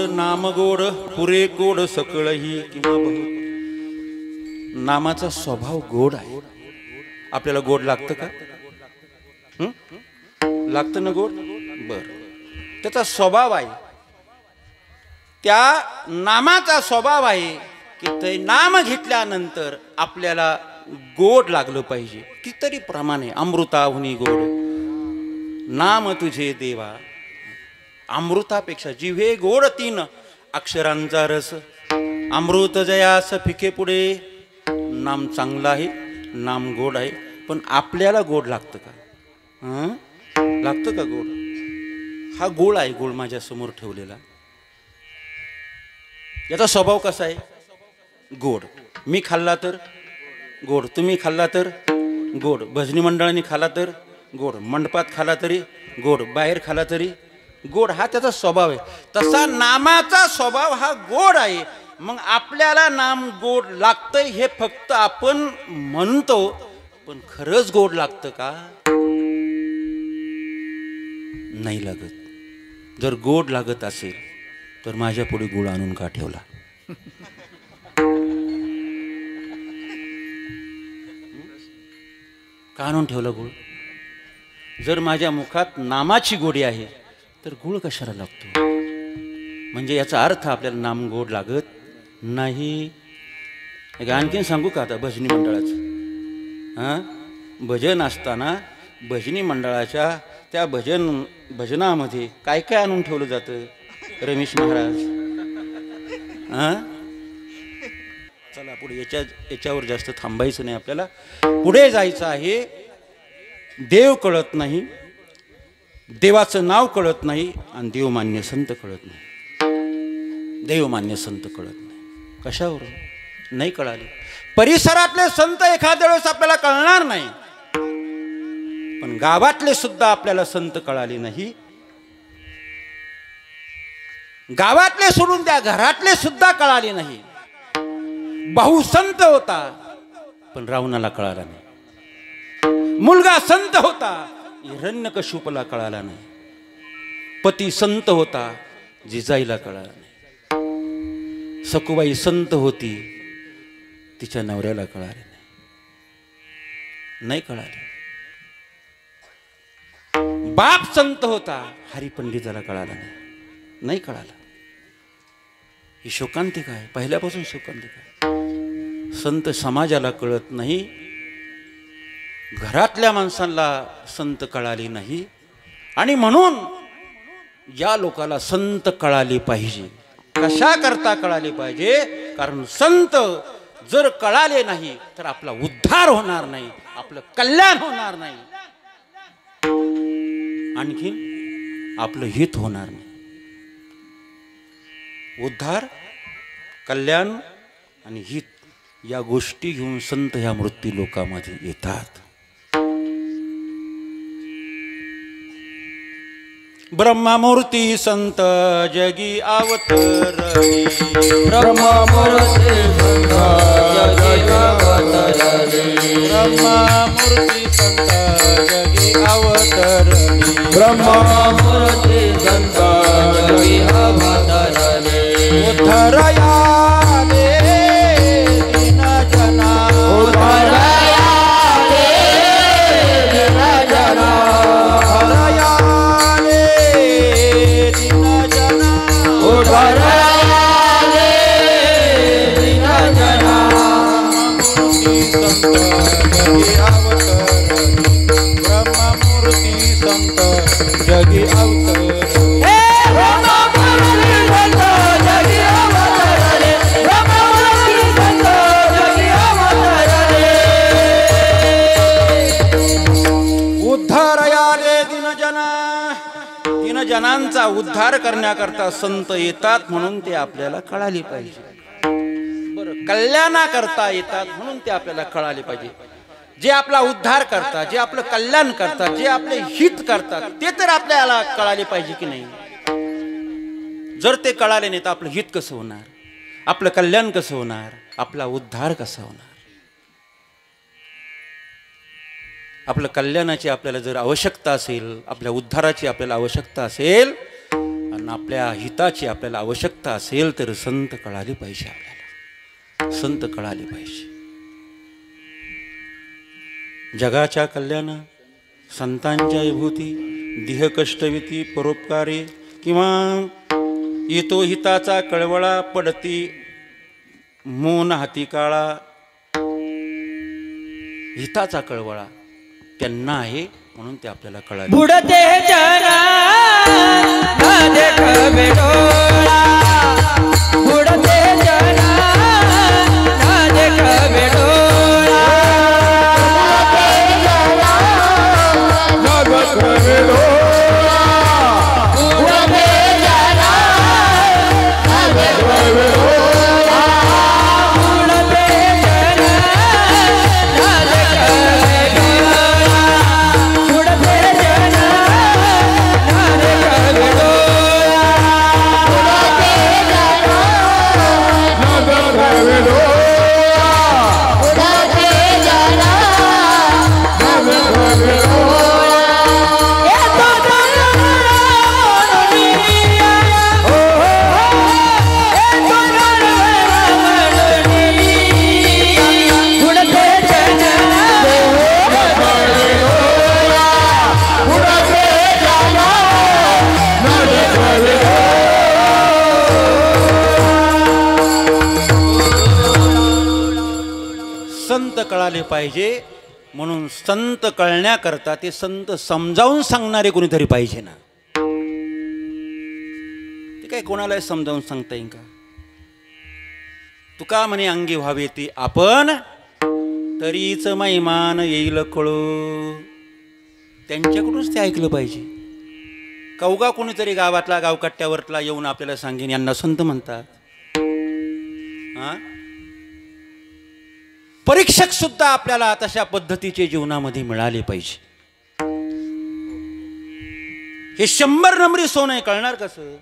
नाम गोड पुरे गोड सकळही किंवा बहुत. नामाचा स्वभाव गोड आहे. आपल्याला गोड लागतं का? लागतं ना गोड? बर. त्याचा स्वभाव आहे. त्या नामाचा स्वभाव आहे की ते नाम घेतल्यानंतर आपल्याला गोड लागलं पाहिजे. कितीतरी प्रमाणे अमृताहुनी गोड नाम तुझे देवा. अमृतापेक्षा जिव्हे गोड 3 अक्षरांचा रस. अमृत जयास फिके पुढे. नाम चांगलं आहे. नाम गोड आहे. पण आपल्याला गोड लागतं का? लागतं का गोड? हा गोड आहे. गोड माझ्या समोर ठेवलेला. याचा स्वभाव कसा आहे? गोड. मी खाल्ला तर गोड. तुम्ही खाल्ला तर गोड. भजनी मंडळांनी खाल्ला तर गोड. मंडपात खाला तरी गोड. बाहेर खाला तरी गोड. हा त्याचा स्वभाव आहे. तसा नामाचा स्वभाव हा गोड आहे. मग आपल्याला नाम गोड लागतंय हे फक्त आपण म्हणतो. पण खरंच गोड लागतं का? नाही लागत. जर गोड लागत असेल तर माझ्या पुढे गुळ आणून का ठेवला? का आणून ठेवला गुळ? जर माझ्या मुखात नामाची गोडी आहे तर गुळ कशाला लागतो? म्हणजे याचा अर्थ आपल्याला नाम गोड लागत नाही. आणखीन सांगू का आता भजनी मंडळाचं? भजन असताना भजनी मंडळाच्या त्या भजनामध्ये काय काय आणून ठेवलं जातं रमेश महाराज? चला पुढे याच्यावर जास्त थांबायचं नाही, आपल्याला पुढे जायचं आहे. देव कळत नाही, देवाचं नाव कळत नाही आणि देवमान्य संत कळत नाही. देवमान्य संत कळत नाही. कशावर? नाही कळाले. परिसरातले संत एखाद्या वेळेस आपल्याला कळणार नाही, पण गावातले सुद्धा आपल्याला संत कळाले नाही. गावातले सोडून त्या घरातले सुद्धा कळाले नाही. भाऊ संत होता पण रावणाला कळाला नाही. मुलगा संत होता, हिरण्यकश्यपूला कळाला नाही. पती संत होता, जिजाईला कळाला नाही. सखुबाई संत होती, तिच्या नवऱ्याला कळाले नाही कळाले. बाप संत होता, हरिपंडिताला कळाला नाही कळाला. ही शोकांतिका आहे, पहिल्यापासून शोकांतिका आहे. संत समाजाला कळत नाही, घरातल्या माणसांना संत कळाली नाही. आणि म्हणून या लोकाला संत कळाले पाहिजे. कशा करता कळाले पाहिजे? कारण संत जर कळाले नाही तर आपला उद्धार होणार नाही, आपलं कल्याण होणार नाही, आणखीन आपलं हित होणार नाही. उद्धार, कल्याण आणि हित या गोष्टी घेऊन संत ह्या मृत्यू लोकांमध्ये येतात. ब्रह्ममूर्ती संत जगी अवतरली, ब्रह्ममूर्ती संत जगी अवतरली, ब्रह्ममूर्ती संत जगी अवतरली, ब्रह्ममूर्ती संत जगी अवतरली. उद्धरयाले दीन जना, उद्धरयाले दीन जना, उद्धरयाले दीन जना, उद्धरयाले दीन जना. ब्रह्ममूर्ती संत जगी अवतरली. जनांचा उद्धार करण्याकरता संत येतात, म्हणून ते आपल्याला कळाले पाहिजे. बरं, कल्याणाकरता येतात म्हणून ते आपल्याला कळाले पाहिजे. जे आपला उद्धार करतात, जे आपलं कल्याण करतात, जे आपले हित करतात, ते तर आपल्याला कळाले पाहिजे की नाही? जर ते कळाले नाही तर आपलं हित कसं होणार, आपलं कल्याण कसं होणार, आपला उद्धार कसा होणार? आपल्या कल्याणाची आपल्याला जर आवश्यकता असेल, आपल्या उद्धाराची आपल्याला आवश्यकता असेल आणि आपल्या हिताची आपल्याला आवश्यकता असेल तर संत कळाले पाहिजे. आपल्याला संत कळाले पाहिजे. जगाच्या कल्याण, संतांच्या विभूती, देह कष्टविती, परोपकारी किंवा येतो हिताचा कळवळा, पडती मून हाती काळा. हिताचा कळवळा त्यांना आहे म्हणून ते आपल्याला कळाले. बुडते जना न देख बेडोळा, बुडते जना न देख बेडोळा, न देख बेडोळा, बुडते जना न देख बेडोळा, बुडते जना न देख बेडोळा. कळाले पाहिजे, म्हणून संत कळण्याकरता ते संत समजावून सांगणारे कोणीतरी पाहिजे ना. ते काय कोणाला समजावून सांगता येईल का? तुका म्हणे अंगी व्हावे ते आपण, तरीच मैमान येईल कळू. त्यांच्याकडूनच ते ऐकलं पाहिजे. कवगा कोणीतरी गावातला गावकट्ट्यावरला येऊन आपल्याला सांगेन यांना संत म्हणतात. हा, परीक्षक सुद्धा आपल्याला तशा पद्धतीचे जीवनामध्ये मिळाले पाहिजे. हे 100 नंबरी सोनं कळणार कसं?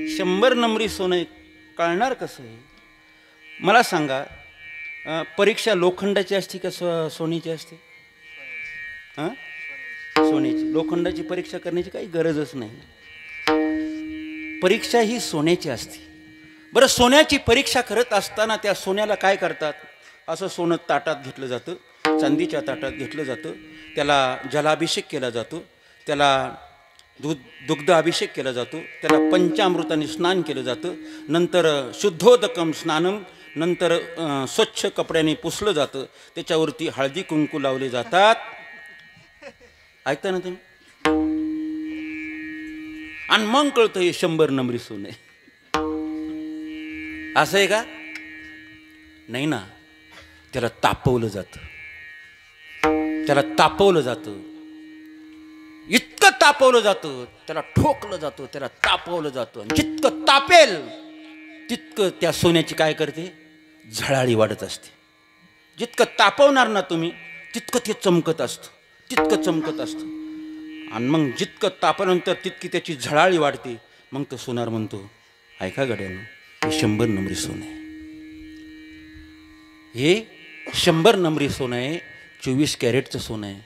100 नंबरी सोनं कळणार कसं? मला सांगा, परीक्षा लोखंडाची असते का सोन्याची असते? सोन्याची. लोखंडाची परीक्षा करण्याची काही गरजच नाही. परीक्षा ही सोन्याची असते. बरं, सोन्याची परीक्षा करत असताना त्या सोन्याला काय करतात? असं सोनं ताटात घेतलं जातं, चांदीच्या ताटात घेतलं जातं, त्याला जलाभिषेक केला जातो, त्याला दुग्ध अभिषेक केला जातो, त्याला पंचामृताने स्नान केलं जातं, नंतर शुद्धोदकम स्नानम, नंतर स्वच्छ कपड्याने पुसलं जातं, त्याच्यावरती हळदी कुंकू लावले जातात. ऐकता ना तुम्ही? आणि मग कळतं हे 100 नंबरी सोनं आहे. असं आहे का? नाही ना. त्याला तापवलं जातं, त्याला तापवलं जातं, इतकं तापवलं जातं, त्याला ठोकलं जातं, त्याला तापवलं जातं. आणि जितकं तापेल तितकं त्या सोन्याची काय करते? झळाळी वाढत असते. जितकं तापवणार ना तुम्ही तितकं ते चमकत असतं, तितकं चमकत असतं. आणि मग जितकं तापल्यानंतर तितकी त्याची झळाळी वाढते. मग तो सोनार म्हणतो, ऐका गड्यानं, हे 100 नंबरी सोनं आहे. हे 100 नंबरी सोनं आहे, 24 कॅरेटचं सोनं आहे.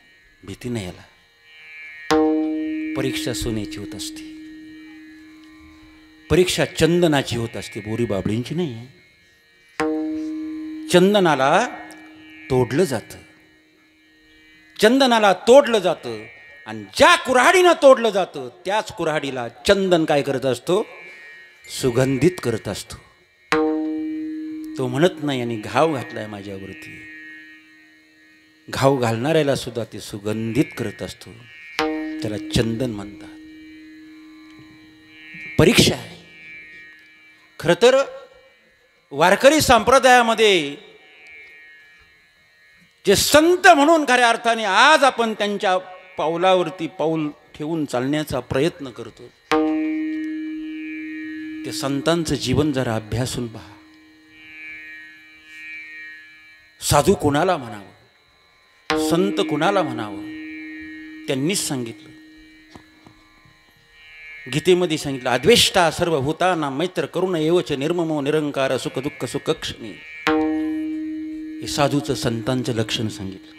भीती नाही याला. परीक्षा सोन्याची होत असते, परीक्षा चंदनाची होत असते, बोरी बाबळींची नाही. चंदनाला तोडलं जातं, चंदनाला तोडलं जातं. आणि ज्या कुऱ्हाडीनं तोडलं जातं त्याच कुऱ्हाडीला चंदन काय करत असतो? सुगंधित करत असतो. तो म्हणत नाही आणि घाव घातलाय माझ्यावरती. घाव घालणाऱ्याला सुद्धा ते सुगंधित करत असतो. त्याला चंदन म्हणतात. परीक्षा आहे. खरं तर वारकरी संप्रदायामध्ये जे संत म्हणून खऱ्या अर्थाने आज आपण त्यांच्या पावलावरती पाऊल ठेवून चालण्याचा प्रयत्न करतो, ते संतांचं जीवन जरा अभ्यासून पहा. साधू कोणाला म्हणावं, संत कोणाला म्हणावं, त्यांनीच सांगितलं. गीतेमध्ये सांगितलं, अद्वेष्टा सर्वभूतानां मैत्र करुण एवच निर्ममो निरंकार सुख दुःख सुखक्षमी. हे साधूचं संतांचं लक्षण सांगितलं.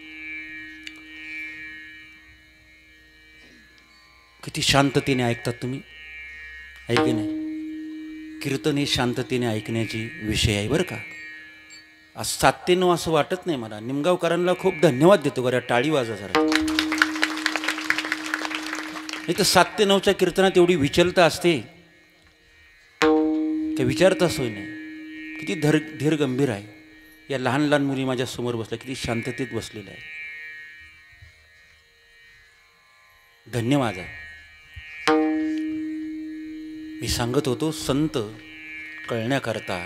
किती शांततेने ऐकतात तुम्ही, आहे की नाही? कीर्तन हे शांततेने ऐकण्याची विषय आहे बरं का. आज 7 ते 9 असं वाटत नाही मला. निमगावकरांना खूप धन्यवाद देतो बरं, टाळी वाजा जरा. नाही तर 7 ते 9च्या कीर्तनात एवढी विचलता असते काही विचारता सोय नाही. किती धीर गंभीर आहे. या लहान लहान मुली माझ्या समोर बसल्या, किती शांततेत बसलेल्या आहे. धन्यवाद आहे. मी सांगत होतो, संत कळण्याकरता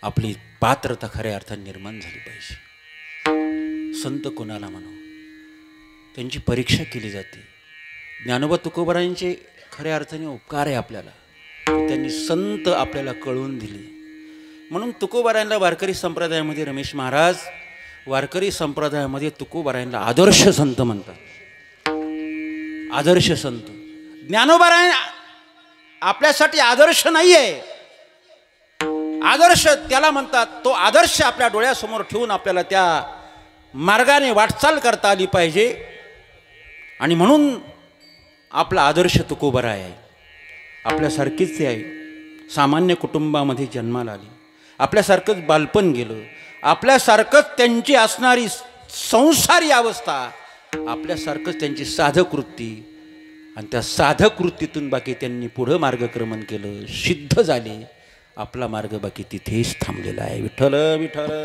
आपली पात्रता खऱ्या अर्थाने निर्माण झाली पाहिजे. संत कोणाला म्हणावं, त्यांची परीक्षा केली जाते. ज्ञानोबा तुकोबारायांचे खऱ्या अर्थाने उपकार आहे आपल्याला, त्यांनी संत आपल्याला कळवून दिले. म्हणून तुकोबारायांना वारकरी संप्रदायामध्ये रमेश महाराज वारकरी संप्रदायामध्ये तुकोबारायांना आदर्श संत म्हणतात. आदर्श संत. ज्ञानोबाराय आपल्यासाठी आदर्श नाही आहे. आदर्श त्याला म्हणतात, तो आदर्श आपल्या डोळ्यासमोर ठेवून आपल्याला त्या मार्गाने वाटचाल करता आली पाहिजे. आणि म्हणून आपला आदर्श तुकोबाराय आहे. आपल्यासारखीच ते आहे. सामान्य कुटुंबामध्ये जन्माला आली, आपल्यासारखंच बालपण गेलं, आपल्यासारखंच त्यांची असणारी संसारी अवस्था, आपल्यासारखंच त्यांची साधक वृत्ती, आणि त्या साधक वृत्तीतून बाकी त्यांनी पुढं मार्गक्रमण केलं, सिद्ध झाले. आपला मार्ग बाकी तिथेच थांबलेला आहे. विठ्ठल विठ्ठल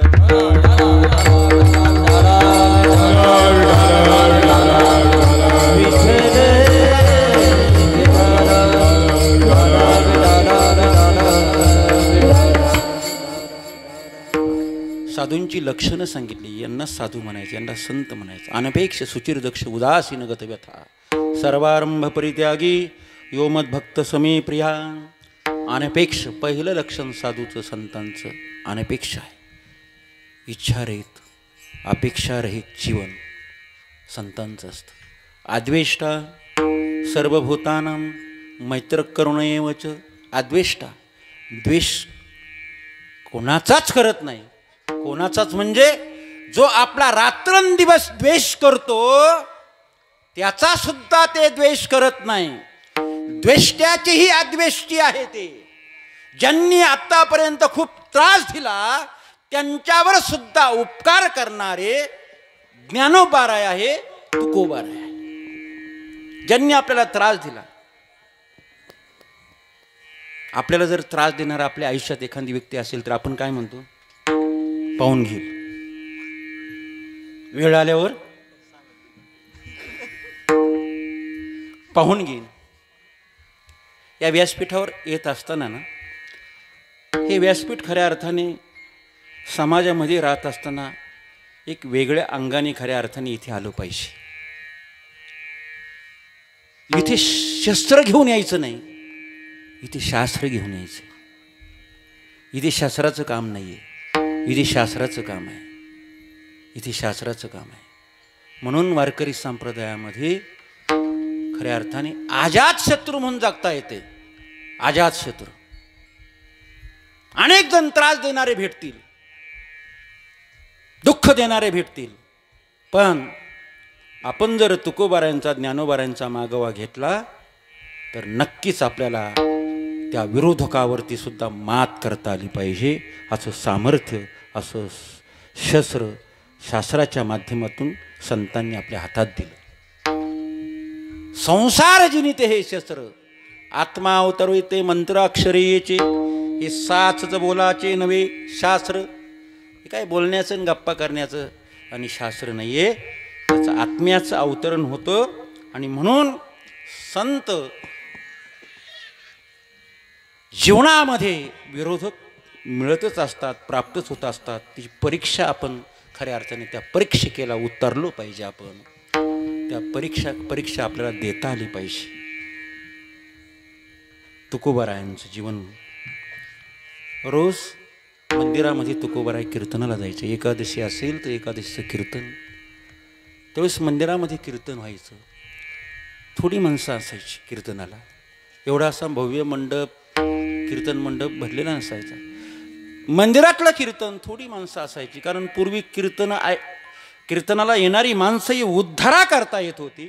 साधूंची लक्षणं सांगितली. यांना साधू म्हणायचे, यांना संत म्हणायचं. अनपेक्ष सुचिर दक्ष उदासीन गत व्यथा सर्वारंभ परित्यागी यो मद्भक्त समी प्रिया. अनपेक्ष पहिलं लक्षण साधूचं संतांचं अनपेक्ष आहे. इच्छारहित अपेक्षारहित जीवन संतांचं असतं. अद्वेष्टा सर्वभूतानां मैत्रकरुणेवच. अद्वेष्टा द्वेष कोणाचाच करत नाही. कोणाचाच म्हणजे जो आपला रात्रंदिवस द्वेष करतो त्याचा सुद्धा ते द्वेष करत नाही. द्वेष्ट्याचीही अद्वेष्टी आहे. ते ज्यांनी आतापर्यंत खूप त्रास दिला त्यांच्यावर सुद्धा उपकार करणारे ज्ञानोबाराय आहे, तुकोबाराय आहे. ज्यांनी आपल्याला त्रास दिला, आपल्याला जर त्रास देणारा आपल्या आयुष्यात एखादी व्यक्ती असेल तर आपण काय म्हणतो? पाहून घेईल, वेळ आल्यावर पाहून घेईल. या व्यासपीठावर येत असताना ना, हे व्यासपीठ खऱ्या अर्थाने समाजामध्ये राहत असताना एक वेगळ्या अंगाने खऱ्या अर्थाने इथे आलो पाहिजे. इथे शस्त्र घेऊन यायचं नाही, इथे शास्त्र घेऊन यायचं. इथे शास्त्राचं काम नाही आहे, इथे शास्त्राचं काम आहे. इथे शास्त्राचं काम आहे. म्हणून वारकरी संप्रदायामध्ये खऱ्या अर्थाने अजात शत्रू म्हणून जगता येते. अजात शत्रू. अनेक जण त्रास देणारे भेटतील, दुःख देणारे भेटतील, पण आपण जर तुकोबारायांचा ज्ञानोबारायांचा मागोवा घेतला तर नक्कीच आपल्याला त्या विरोधकावरती सुद्धा मात करता आली पाहिजे. असं सामर्थ्य, असं शस्त्र शास्त्राच्या माध्यमातून संतांनी आपल्या हातात दिलं. संसार जिनिते हे शस्त्र आत्मा अवतरविते मंत्र अक्षरेचे. हे साचच बोलाचे नवे शास्त्र. हे काय बोलण्याचं आणि गप्पा करण्याचं आणि शास्त्र नाही आहे, त्याचं आत्म्याचं अवतरण होतं. आणि म्हणून संत जीवनामध्ये विरोधक मिळतच असतात, प्राप्तच होत असतात. ती परीक्षा आपण खऱ्या अर्थाने त्या परीक्षेला उतरलो पाहिजे. आपण त्या परीक्षा आपल्याला देता आली पाहिजे. तुकोबारायांचं जीवन. रोज मंदिरामध्ये तुकोबाराय कीर्तनाला जायचे. एकादशी असेल तर एकादशीचं कीर्तन. त्यावेळेस मंदिरामध्ये कीर्तन व्हायचं. थोडी माणसं असायची कीर्तनाला. एवढा असा भव्य मंडप, कीर्तन मंडप भरलेला नसायचा. मंदिरातलं कीर्तन थोडी माणसं असायची, कारण पूर्वी कीर्तनाला येणारी माणसं ही उद्धारा करता येत होती.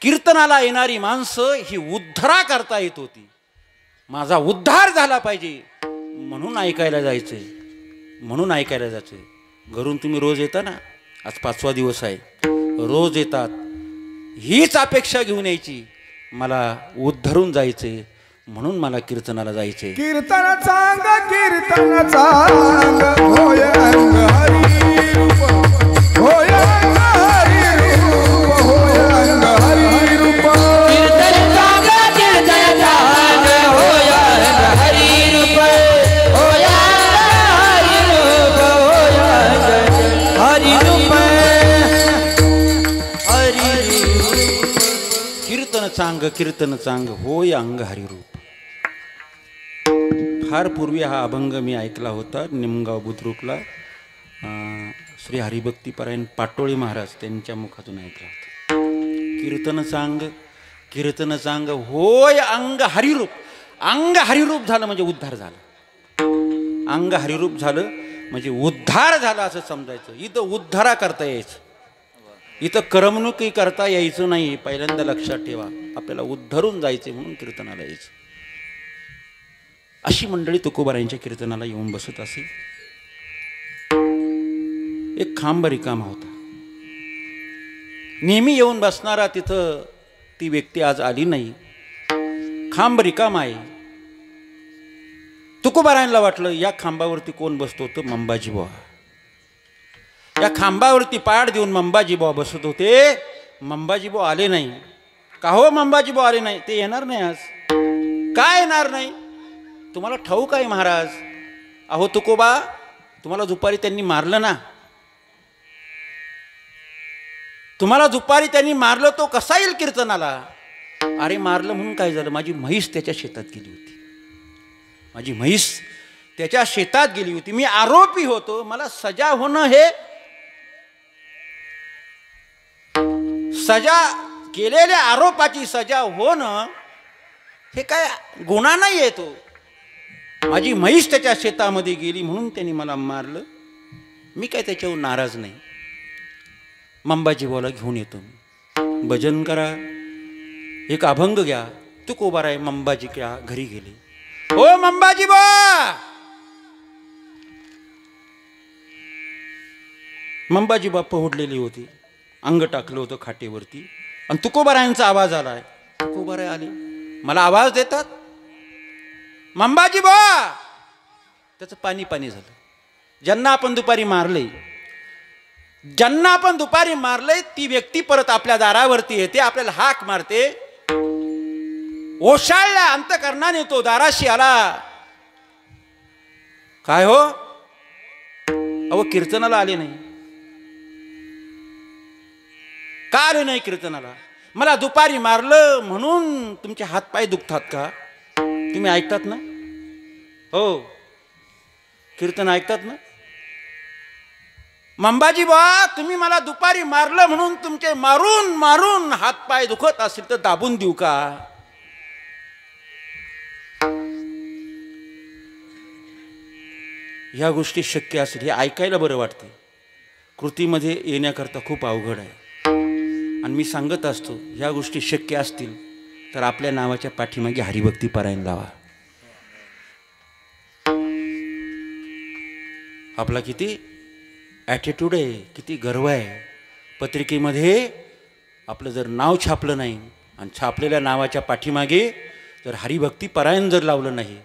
कीर्तनाला येणारी माणसं ही उद्धारा करता येत होती. माझा उद्धार झाला पाहिजे म्हणून ऐकायला जायचंय, म्हणून ऐकायला जायचंय. घरून तुम्ही रोज येता ना, आज 5वा दिवस आहे, रोज येतात. हीच अपेक्षा घेऊन यायची, मला उद्धरून जायचे म्हणून मला कीर्तनाला जायचे. कीर्तन चांग होय अंग हरी रूप, होय अंग हरी रूप, होय अंग हरी रूप. कीर्तन चांग होय अंग हरी रूप, होय अंग हरी रूप, हरी रूप. कीर्तन चांग होय अंग हरिरूप. फार पूर्वी हा अभंग मी ऐकला होता निमगाव बुद्रुकला. श्री हरिभक्तीपरायण पाटोळे महाराज त्यांच्या मुखातून ऐकला होता. कीर्तन चांग होय अंग हरिरूप. अंग हरिरूप झालं म्हणजे उद्धार झाला. अंग हरिरूप झालं म्हणजे उद्धार झाला असं समजायचं. इथं उद्धारा करता यायचं, इथं करमणुकी करता यायचं नाही. पहिल्यांदा लक्षात ठेवा, आपल्याला उद्धरून जायचे म्हणून कीर्तनाला यायचं. अशी मंडळी तुकोबारायांच्या कीर्तनाला येऊन बसत असे. एक खांब रिकामा होता. नेहमी येऊन बसणारा तिथं ती व्यक्ती आज आली नाही. खांब रिकामा आहे. तुकोबारायांना वाटलं या खांबावरती कोण बसतो, तर मंबाजी बुवा. या खांबावरती पाड देऊन मंबाजी बुवा बसत होते. मंबाजी बुवा आले नाही. का हो मंबाजी बुवा आले नाही? ते येणार नाही आज. काय येणार नाही? तुम्हाला ठाऊक आहे महाराज, अहो तुकोबा, तुम्हाला दुपारी त्यांनी मारलं ना, तुम्हाला दुपारी त्यांनी मारलं, तो कसा येईल कीर्तनाला? अरे मारलं म्हणून काय झालं? माझी म्हैस त्याच्या शेतात गेली होती. माझी म्हैस त्याच्या शेतात गेली होती. मी आरोपी होतो. मला सजा होणं, हे सजा, केलेल्या आरोपाची सजा होणं हे काय गुन्हा नाही आहे. तो माझी म्हैस त्याच्या शेतामध्ये गेली म्हणून त्यांनी मला मारलं. मी काय त्याच्यावर नाराज नाही. मंबाजी बोला घेऊन येतो. भजन करा, एक अभंग घ्या. तुकोबाराय मंबाजी क्या घरी गेले. ओ मंबाजी बा, मंबाजी बाप्पा ओढलेली होती, अंग टाकलं होतं खाटेवरती, आणि तुकोबारायांचा आवाज आलाय. तुकोबाराय आले, मला आवाज देतात. मंबाजी बा, त्याचं पाणी पाणी झालं. ज्यांना आपण दुपारी मारले, ज्यांना आपण दुपारी मारले, ती व्यक्ती परत आपल्या दारावरती येते, आपल्याला हाक मारते. ओशाळल्या अंतकरणाने तो दाराशी आला. काय हो, अहो कीर्तनाला आले नाही. का आले नाही कीर्तनाला? मला दुपारी मारलं म्हणून तुमचे हातपाय दुखतात का? तुम्ही ऐकतात ना? हो, कीर्तन ऐकतात ना? मंबाजी बा, तुम्ही मला दुपारी मारलं म्हणून तुमचे मारून मारून हातपाय दुखत असेल तर दाबून देऊ का? ह्या गोष्टी शक्य असेल, हे ऐकायला बरं वाटते. कृतीमध्ये येण्याकरता खूप अवघड आहे. आणि मी सांगत असतो, ह्या गोष्टी शक्य असतील तर आपल्या नावाच्या पाठीमागे हरिभक्ती पारायण लावा. आपला किती ॲटिट्यूड आहे, किती गर्व आहे. पत्रिकेमध्ये आपलं जर नाव छापलं नाही आणि छापलेल्या नावाच्या पाठीमागे जर हरिभक्ती पारायण जर लावलं नाही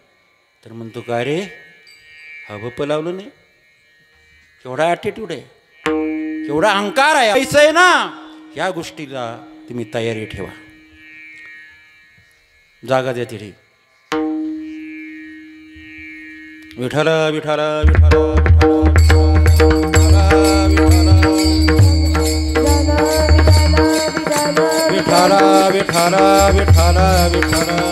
तर म्हणतो काय रे, हवप लावलं नाही? केवढा ॲटिट्यूड आहे, केवढा अहंकार आहे. पैसा आहे ना, ह्या गोष्टीला तुम्ही तयारी ठेवा. जागा द्या तिथे. विठाला विठाला विठाला विठाला विठाला विठाला विठाला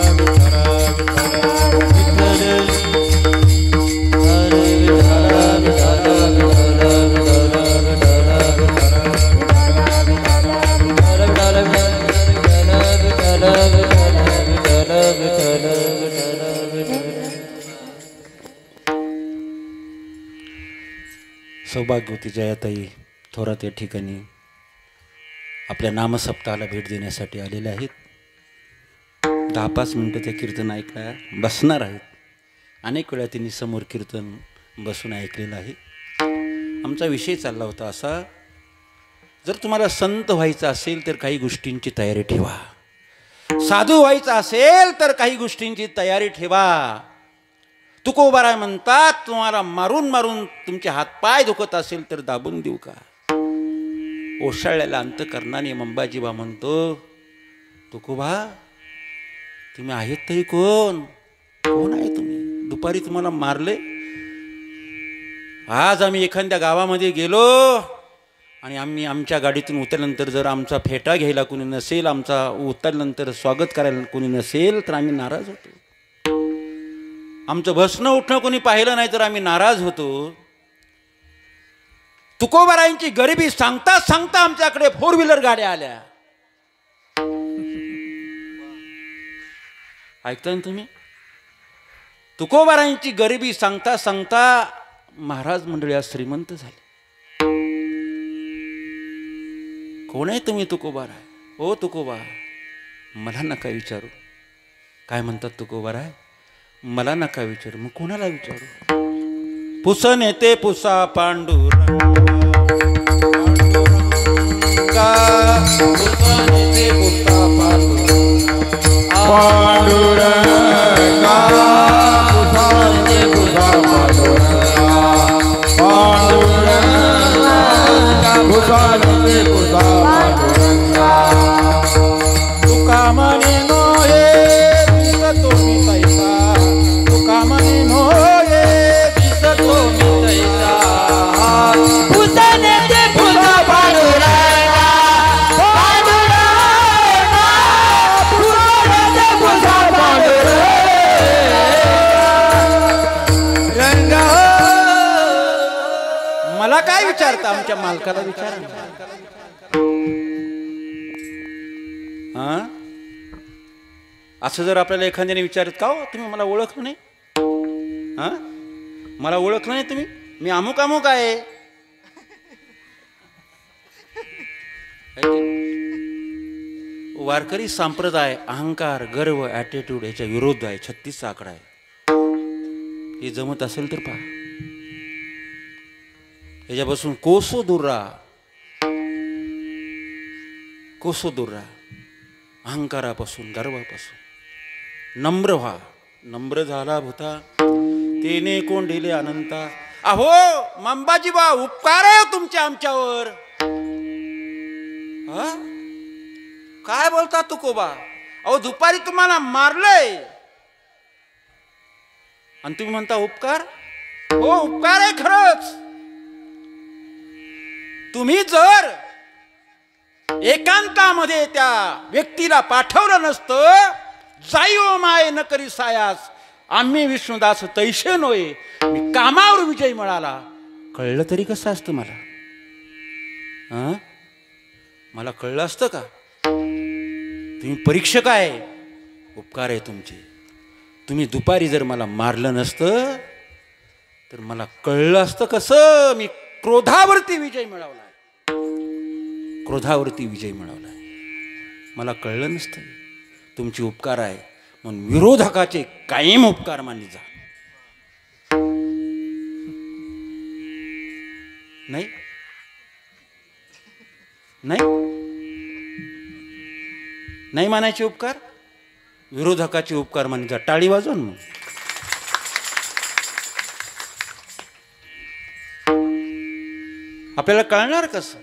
सौभाग्यवती जयाताई थोरात या ठिकाणी आपल्या नामसप्ताहाला भेट देण्यासाठी आलेले आहेत. 10-5 मिनटं ते कीर्तन ऐकायला बसणार आहेत. अनेक वेळा त्यांनी समोर कीर्तन बसून ऐकलेलं आहे. आमचा विषय चालला होता असा, जर तुम्हाला संत व्हायचं असेल तर काही गोष्टींची तयारी ठेवा. साधू व्हायचं असेल तर काही गोष्टींची तयारी ठेवा. तुकोबाराय म्हणतात, तुम्हाला मारून मारून तुमचे हातपाय दुखत असेल तर दाबून देऊ का? ओशाळ्याला अंतकरणाने मंबाजीबा म्हणतो, तुकोबा तुम्ही आहेत तरी कोण? कोण आहे तुम्ही? दुपारी तुम्हाला मारले. आज आम्ही एखाद्या गावामध्ये गेलो आणि आम्ही आमच्या गाडीतून उतरल्यानंतर जर आमचा फेटा घ्यायला कोणी नसेल, आमचा उतरल्यानंतर स्वागत करायला कोणी नसेल तर आम्ही नाराज होतो. आमचं बसणं उठणं कोणी पाहिलं नाही तर आम्ही नाराज होतो. तुकोबारायांची गरिबी सांगता सांगता आमच्याकडे 4 व्हीलर गाड्या आल्या. ऐकताय ना तुम्ही? तुकोबारायांची गरिबी सांगता सांगता महाराज मंडळी आज श्रीमंत झाले. कोण आहे तुम्ही? तुकोबाराय. ओ तुकोबा, मला नका विचारू. काय म्हणतात तुकोबाराय? मला नका विचारू. मग कोणाला विचारू? पुसन येते पुसा पांडुरंगा, पुसन येते पुसा पांडुरंगा, पांडुरंगा कुसाचे कुसा पांडुरंगा पांडुरंगा कुसाचे कुसा पांडुरंगा तुका म्हणे नोये दिसतो मी तैसा तुका म्हणे नोये दिसतो मी तैसा पुसने ते पुसा पांडुरंगा पांडुरंगा पुसने ते पुसा पांडुरंगा मला काय विचारता आमच्या मालकाला विचारा हा असं जर आपल्याला एखाद्याने विचारत का हो तुम्ही मला ओळखलं नाही हा मला ओळखलं नाही तुम्ही मी अमुक अमुक आहे वारकरी संप्रदाय अहंकार गर्व ॲटिट्यूड याच्या विरोध आहे 36 आकडा आहे हे जमत असेल तर पहा याच्यापासून कोसो दूर राहा कोसो दूर राहा अहंकारापासून गर्वापासून नम्र व्हा नम्र झाला भूता तेने कोंडिले अनंता अहो मंबाजी बा उपकार आहे तुमच्या आमच्यावर हा काय बोलता तुकोबा अहो दुपारी तुम्हाला मारलंय आणि तुम्ही म्हणता उपकार हो उपकार आहे खरंच तुम्ही जर एकांतामध्ये त्या व्यक्तीला पाठवलं नसतं जाईओ माये न करी सायास आम्ही विष्णुदास तैशे नोये मी कामावर विजय मिळाला कळलं तरी कसं असतं मला हा मला कळलं असतं का तुम्ही परीक्षक आहे उपकार आहे तुमचे तुम्ही दुपारी जर मला मारलं नसतं तर मला कळलं असतं कसं मी क्रोधावरती विजय मिळवलाय क्रोधावरती विजय मिळवलाय मला कळलं नसतं तुमची उपकार आहे म्हणून विरोधकाचे कायम उपकार मानले जा नाही नाही नाही मानायचे उपकार विरोधकाचे उपकार मानले जा टाळी वाजवून मग आपल्याला कळणार कसं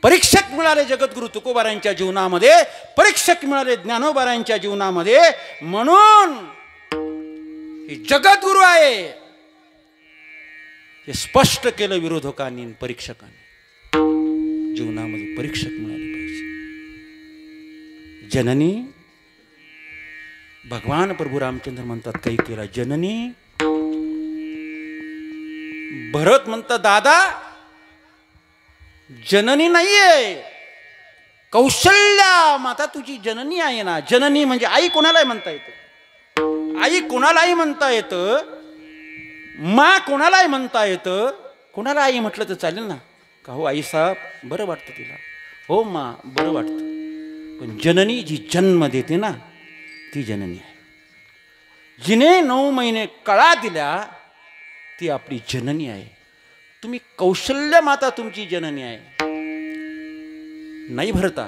परीक्षक मिळाले जगद्गुरु तुकोबारायांच्या जीवनामध्ये परीक्षक मिळाले ज्ञानोबारायांच्या जीवनामध्ये म्हणून हे जगद्गुरु आहे हे स्पष्ट केलं विरोधकांनी परीक्षकांनी जीवनामध्ये परीक्षक मिळाले पाहिजे जननी भगवान प्रभू रामचंद्र म्हणतात काही केला जननी भरत म्हणतात दादा जननी नाहीये कौशल्या माता तुझी जननी आहे ना जननी म्हणजे आई कोणालाही म्हणता येतं आई कोणालाही म्हणता येतं मा कोणालाही म्हणता येतं कोणाला आई म्हटलं तर चालेल ना का हो आई साहेब बरं वाटतं तिला हो मा बरं वाटतं पण जननी जी जन्म देते ना ती जननी आहे जिने 9 महिने कळा दिल्या ती आपली जननी आहे तुम्ही कौशल्य माता तुमची जननी आहे नाही भरता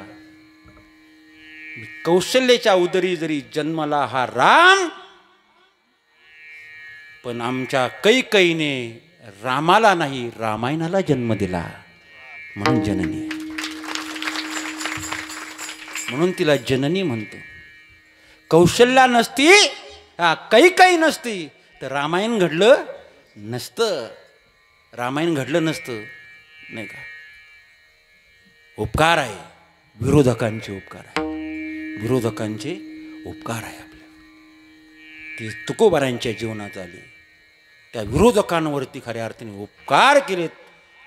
कौशल्याच्या उदरी जरी जन्मला हा राम पण आमच्या कैकईने रामाला नाही रामायणाला जन्म दिला म्हणून जननी आहे म्हणून तिला जननी म्हणतो कौशल्या नसती कैकई नसती तर रामायण घडलं नसतं रामायण घडलं नसतं नाही का उपकार आहे विरोधकांचे उपकार आहे विरोधकांचे उपकार आहे आपल्या ती तुकोबारायांच्या जीवनात आली त्या विरोधकांवरती खऱ्या अर्थाने उपकार केले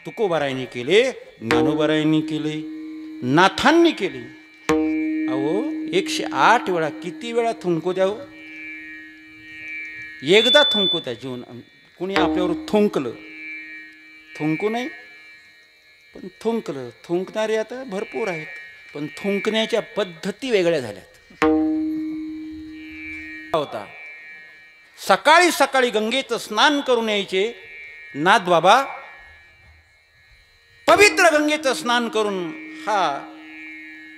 तुकोबारायांनी केले ज्ञानोबारायांनी केले नाथांनी केले अहो 108 वेळा किती वेळा थुंको द्यावं एकदा थुंको त्या जीवन कुणी आपल्यावर थुंकलं थुंकू नाही पण थुंकलं थुंकणारे आता भरपूर आहेत पण थुंकण्याच्या पद्धती वेगळ्या झाल्यात होता सकाळी सकाळी गंगेचं स्नान करून यायचे नाथ बाबा पवित्र गंगेचं स्नान करून हा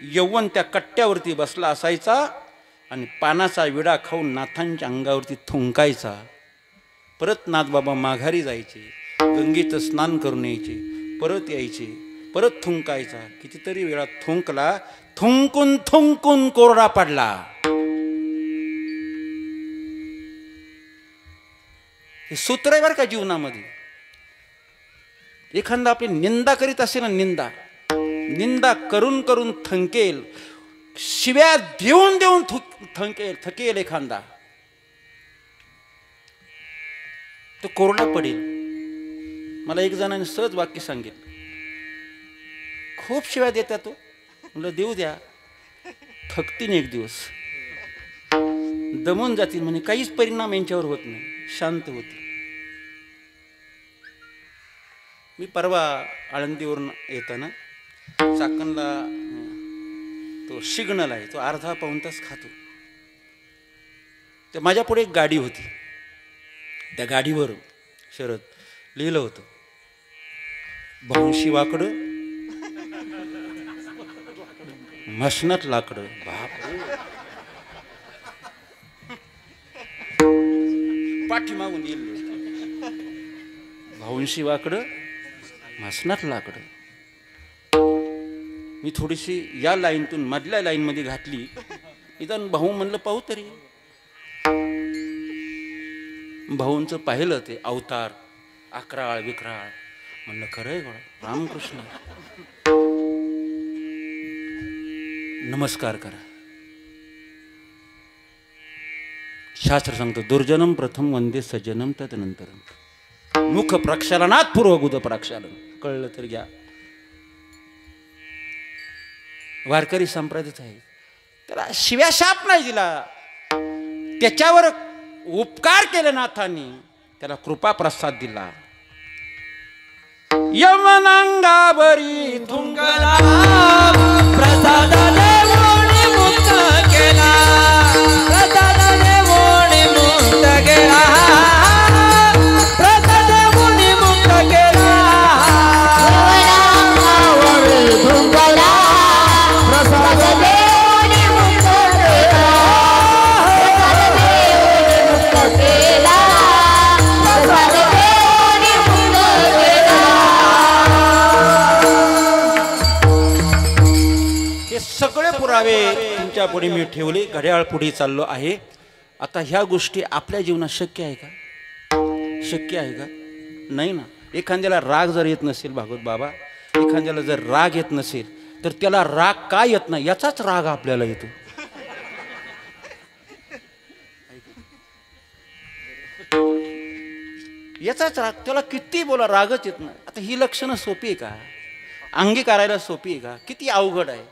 यौवन त्या कट्ट्यावरती बसला असायचा आणि पानाचा विडा खाऊन नाथांच्या अंगावरती थुंकायचा. परत नाथबाबा माघारी जायचे, गंगेचं स्नान करून यायचे, परत यायचे, परत थुंकायचा. कितीतरी वेळा थुंकला, थुंकून थुंकून कोरडा पडला. हे सूत्र आहे बरं का जीवनामध्ये. एखादा आपली निंदा करीत असेल ना, निंदा करून करून थंकेल, शिव्या देऊन देऊन थकेल एखादा, तो कोरडा पडेल. मला एक जणांनी सहज वाक्य सांगितलं, खूप शिव्या देतात तो. म्हणलं देऊ द्या, थकतीन एक दिवस, दमून जातील म्हणे, काहीच परिणाम यांच्यावर होत नाही, शांत होती. मी परवा आळंदीवरून येताना चाकणला तो सिग्नल आहे, तो अर्धा पाऊण तास खातो. तर माझ्या पुढे एक गाडी होती, त्या गाडीवर शरद लिहिलं होतं, भाऊंशी वाकडं मसनात लाकडं. बाप, पाठीमागून लिहिलं, भाऊंशी वाकडं मसनात लाकडं. मी थोडीशी या लाईनतून मधल्या लाईनमध्ये घातली. इथं भाऊ म्हणलं पाहू तरी. भाऊंचं पाहिलं ते अवतार, अकराळ विक्राळ. म्हणलं खरंय गो, रामकृष्ण. नमस्कार करा. शास्त्र सांगतो, दुर्जनम प्रथम वंदे सज्जनम तदनंतरम. मुख प्रक्षालनात पूर्वगुद प्रक्षालन. कळलं तर घ्या. वारकरी संप्रदायात आहे, त्याला शिव्या शाप नाही दिला, त्याच्यावर उपकार केले नाथांनी, त्याला कृपा प्रसाद दिला. यमनांगावरी थुंकला, प्रसादाने मोडी मुक्त केला, प्रसादाने मोडी मुक्त केला, प्रसादाने मोडी मुक्त केला. यमनांगावरी थुंकला, प्रसादाने मोडी मुक्त केला, प्रसादाने मुक्त केला, प्रसादाने मुक्त केला. हे सगळे पुरावे तुमच्या पुढे मी ठेवले. घड्याळ पुढे चाललो आहे. आता ह्या गोष्टी आपल्या जीवनात शक्य आहे का? शक्य आहे का? नाही ना. एखाद्याला राग जर येत नसेल, भागवत बाबा, एखाद्याला जर राग येत नसेल तर त्याला राग का येत नाही याचाच राग आपल्याला येतो. याचाच राग, त्याला किती बोला रागच येत नाही. आता ही लक्षणं सोपी आहे का? अंगीकारायला सोपी आहे का? किती अवघड आहे,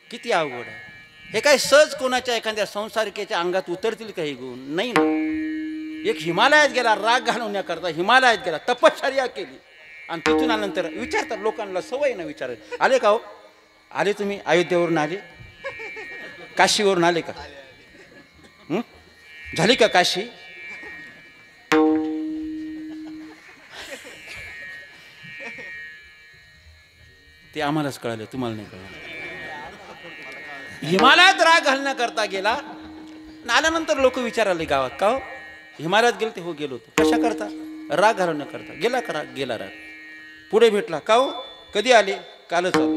किती अवघड आहे. हे काय सहज कोणाच्या एखाद्या संसारिकेच्या अंगात उतरतील काही गुण? नाही ना. एक हिमालयात गेला राग घालवण्याकरता, हिमालयात गेला, तपश्चर्या केली, आणि तिथून आल्यानंतर विचारतात लोकांना, सवय ना विचारायला, आले का हो? आले तुम्ही अयोध्येवरून आले, काशीवरून आले का? झाली का काशी? ते आम्हालाच कळालं, तुम्हाला नाही कळलं. हिमालयात राग घालण्याकरता गेला, आल्यानंतर लोक विचाराले गावात, का हो हिमालयात गेले? ते हो गेलो होतो. कशा करता? राग घालवण्याकरता. गेला का राग? गेला राग. पुढे भेटला, का हो कधी आले? कालच आलो.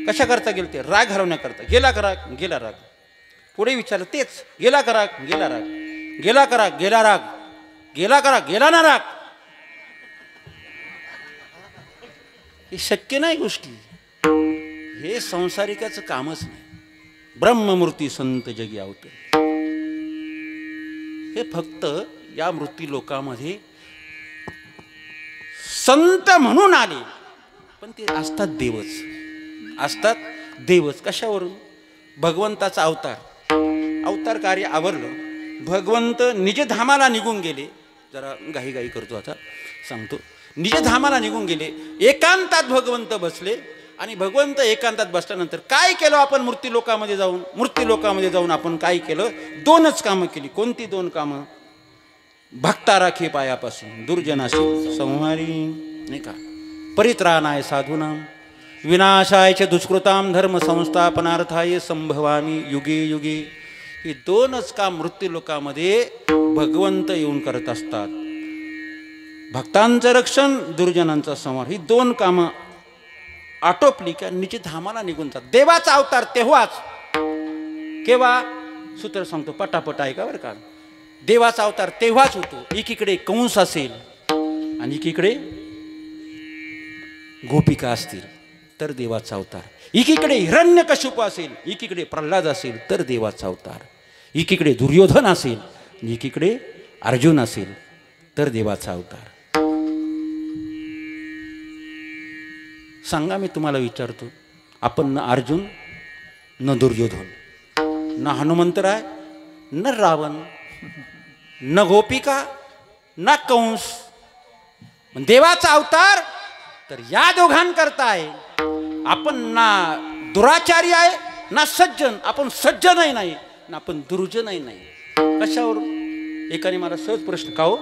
कशा करता गेले? ते राग घालवण्याकरता. गेला का राग? गेला राग. पुढे विचारलं तेच, गेला का राग? गेला राग. गेला का राग? गेला राग. गेला का राग? गेला ना राग. हे शक्य नाही गोष्टी. हे संसारिकाचं कामच नाही. ब्रह्ममूर्ती संत जगी आवते. हे फक्त या मृत्यू लोकामध्ये संत म्हणून आले, पण ते असतात देवच, असतात देवच. कशावरून? भगवंताचा अवतार. अवतार कार्य आवरलं, भगवंत निजधामाला निघून गेले. जरा घाई करतो, आता सांगतो. निजधामाला निघून गेले, एकांतात भगवंत बसले. आणि भगवंत एकांतात बसल्यानंतर काय केलं आपण? मृत्यू लोकामध्ये जाऊन आपण काय केलं? दोनच कामं केली. कोणती दोन कामं? भक्ता राखी पायापासून, दुर्जनाशी संहारी, नाही का, परित्राणाय साधूनाम, विनाशाय च दुष्कृताम, धर्म संस्थापनार्थाय संभवामी युगे युगे. ही दोनच काम मृत्यू लोकामध्ये भगवंत येऊन करत असतात. भक्तांचं रक्षण, दुर्जनांचा संहार, ही दोन कामं आटोपली का निश्चित धामाला निघून जातात. देवाचा अवतार तेव्हाच, केव्हा सूत्र सांगतो पटापट ऐका बरं का. देवाचा अवतार तेव्हाच होतो एकीकडे कंस असेल आणि एकीकडे गोपिका असतील तर देवाचा अवतार, एकीकडे हिरण्यकश्यप असेल एकीकडे प्रल्हाद असेल तर देवाचा अवतार, एकीकडे दुर्योधन असेल आणि एकीकडे अर्जुन असेल तर देवाचा अवतार. सांगा, मी तुम्हाला विचारतो, आपण न अर्जुन, न दुर्योधन, न हनुमंतराय, न रावण, न गोपिका, न कंस, देवाचा अवतार तर या दोघांकरता आहे. आपण ना दुराचारी आहे ना सज्जन, आपण सज्जनही नाही ना आपण दुर्जनही नाही. कशावर? एकाने मला सहज प्रश्न, का हो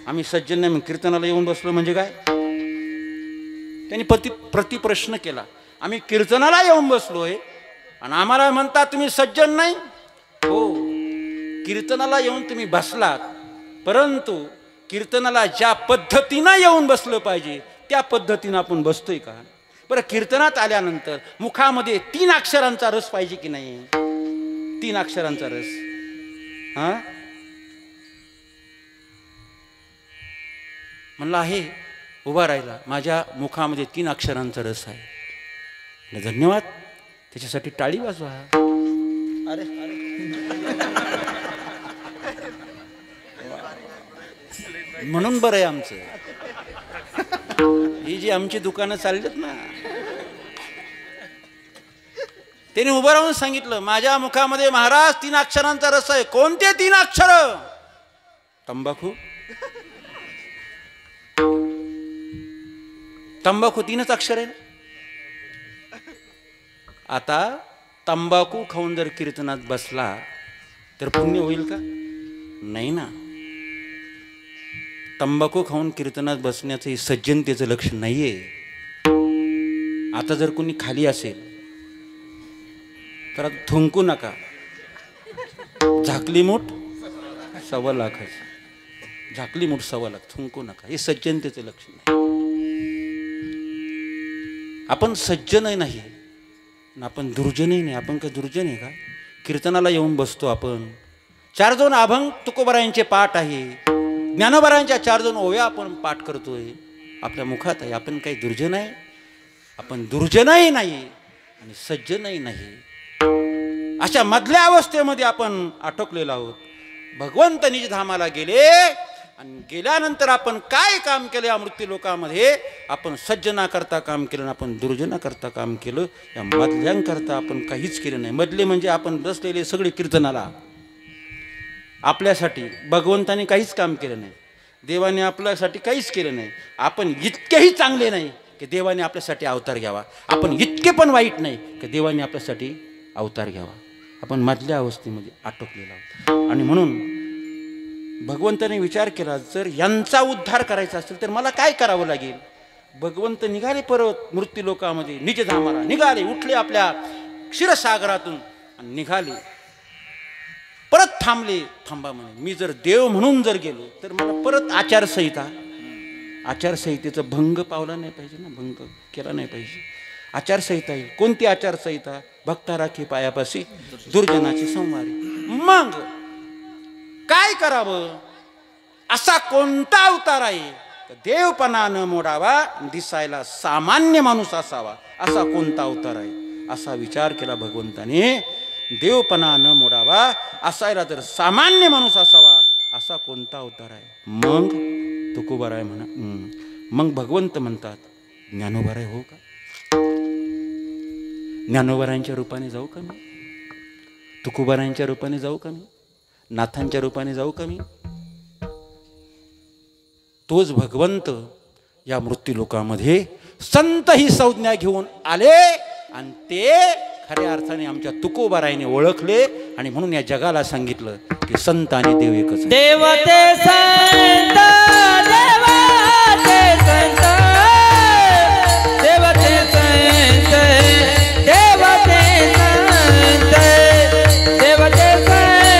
आम्ही सज्जन नाही कीर्तनाला येऊन बसलो म्हणजे काय? त्यांनी प्रतिप्रश्न केला. आम्ही कीर्तनाला येऊन बसलोय आणि आम्हाला म्हणता तुम्ही सज्जन नाही. हो, कीर्तनाला येऊन तुम्ही बसलात, परंतु कीर्तनाला ज्या पद्धतीनं येऊन बसलं पाहिजे त्या पद्धतीनं आपण बसतोय का? बरं, कीर्तनात आल्यानंतर मुखामध्ये 3 अक्षरांचा रस पाहिजे की नाही? 3 अक्षरांचा रस. हा, म्हणलं आहे, उभा राहिला, माझ्या मुखामध्ये 3 अक्षरांचा रस आहे. धन्यवाद, त्याच्यासाठी टाळी वाजवा. अरे म्हणून बरं आहे आमचं. ही जी आमची दुकानं चाललीत ना, त्याने उभं राहून सांगितलं, माझ्या मुखामध्ये महाराज 3 अक्षरांचा रस आहे. कोणते 3 अक्षर? तंबाखू. तंबाखू 3च अक्षर आहे. आता तंबाखू खाऊन जर कीर्तनात बसला तर पुण्य होईल का? नाही ना. तंबाखू खाऊन कीर्तनात बसण्याचं हे सज्जनतेचं लक्षण नाहीये. आता जर कोणी खाली असेल तर थुंकू नका. झाकली मूठ 1.25 लाख, झाकली मूठ 1.25 लाख, थुंकू नका. हे सज्जनतेचं लक्षण नाही. आपण सज्जनही नाही ना आपण दुर्जनही नाही. आपण काय दुर्जन आहे का? कीर्तनाला येऊन बसतो आपण. 4-2 अभंग तुकोबारायांचे पाठ आहे, ज्ञानोबारायांच्या 4-2 ओव्या आपण पाठ करतोय, आपल्या मुखात आहे. आपण काही दुर्जन आहे? आपण दुर्जनही नाही आणि सज्जनही नाही. अशा मधल्या अवस्थेमध्ये आपण अटकलेलो आहोत. भगवंत निज धामाला गेले आणि गेल्यानंतर आपण काय काम केलं या मृत्यू लोकामध्ये? आपण सज्जना करता काम केलं, आपण दुर्जना करता काम केलं. या मधल्यांकरता आपण काहीच केलं नाही. मधले म्हणजे आपण बसलेले सगळे कीर्तनाला, आपल्यासाठी भगवंताने काहीच काम केलं नाही, देवाने आपल्यासाठी काहीच केलं नाही. आपण इतकेही चांगले नाही की देवाने आपल्यासाठी अवतार घ्यावा, आपण इतके पण वाईट नाही की देवाने आपल्यासाठी अवतार घ्यावा. आपण मधल्या अवस्थेमध्ये अटकलेलो आहोत. आणि म्हणून भगवंताने विचार केला, जर यांचा उद्धार करायचा असेल तर मला काय करावं लागेल? भगवंत निघाले परत मृत्यू लोकामध्ये, निज धामाला निघाले, उठले आपल्या क्षीरसागरातून आणि निघाले. परत थांबले. थांबा म्हणे, मी जर देव म्हणून जर गेलो तर मला परत आचारसंहितेचा भंग पावला नाही पाहिजे ना, भंग केला नाही पाहिजे. आचारसंहिता येईल. कोणती आचारसंहिता? भक्ता राखी पायापाशी दुर्जनाची संवारी. मग काय करावं? असा कोणता अवतार आहे? देवपणा न मोडावा, दिसायला सामान्य माणूस असावा, असा कोणता अवतार आहे? असा विचार केला भगवंताने. देवपणा न मोडावा, असायला तर सामान्य माणूस असावा, असा कोणता अवतार आहे? मग तुकोबाराय म्हणा. मग भगवंत म्हणतात, ज्ञानोबाराय हो का? ज्ञानोबारायांच्या रूपाने जाऊ का मी? तुकोबारायांच्या रूपाने जाऊ का मी? नाथांच्या रूपाने जाऊ का मी? तोच भगवंत या मृत्यू लोकामध्ये संत ही संज्ञा घेऊन आले आणि ते खऱ्या अर्थाने आमच्या तुकोबारायने ओळखले. आणि म्हणून या जगाला सांगितलं की संत आणि देव एकच. देवते संत, देवते संत, देवते संत, देवते संत, देवते संत.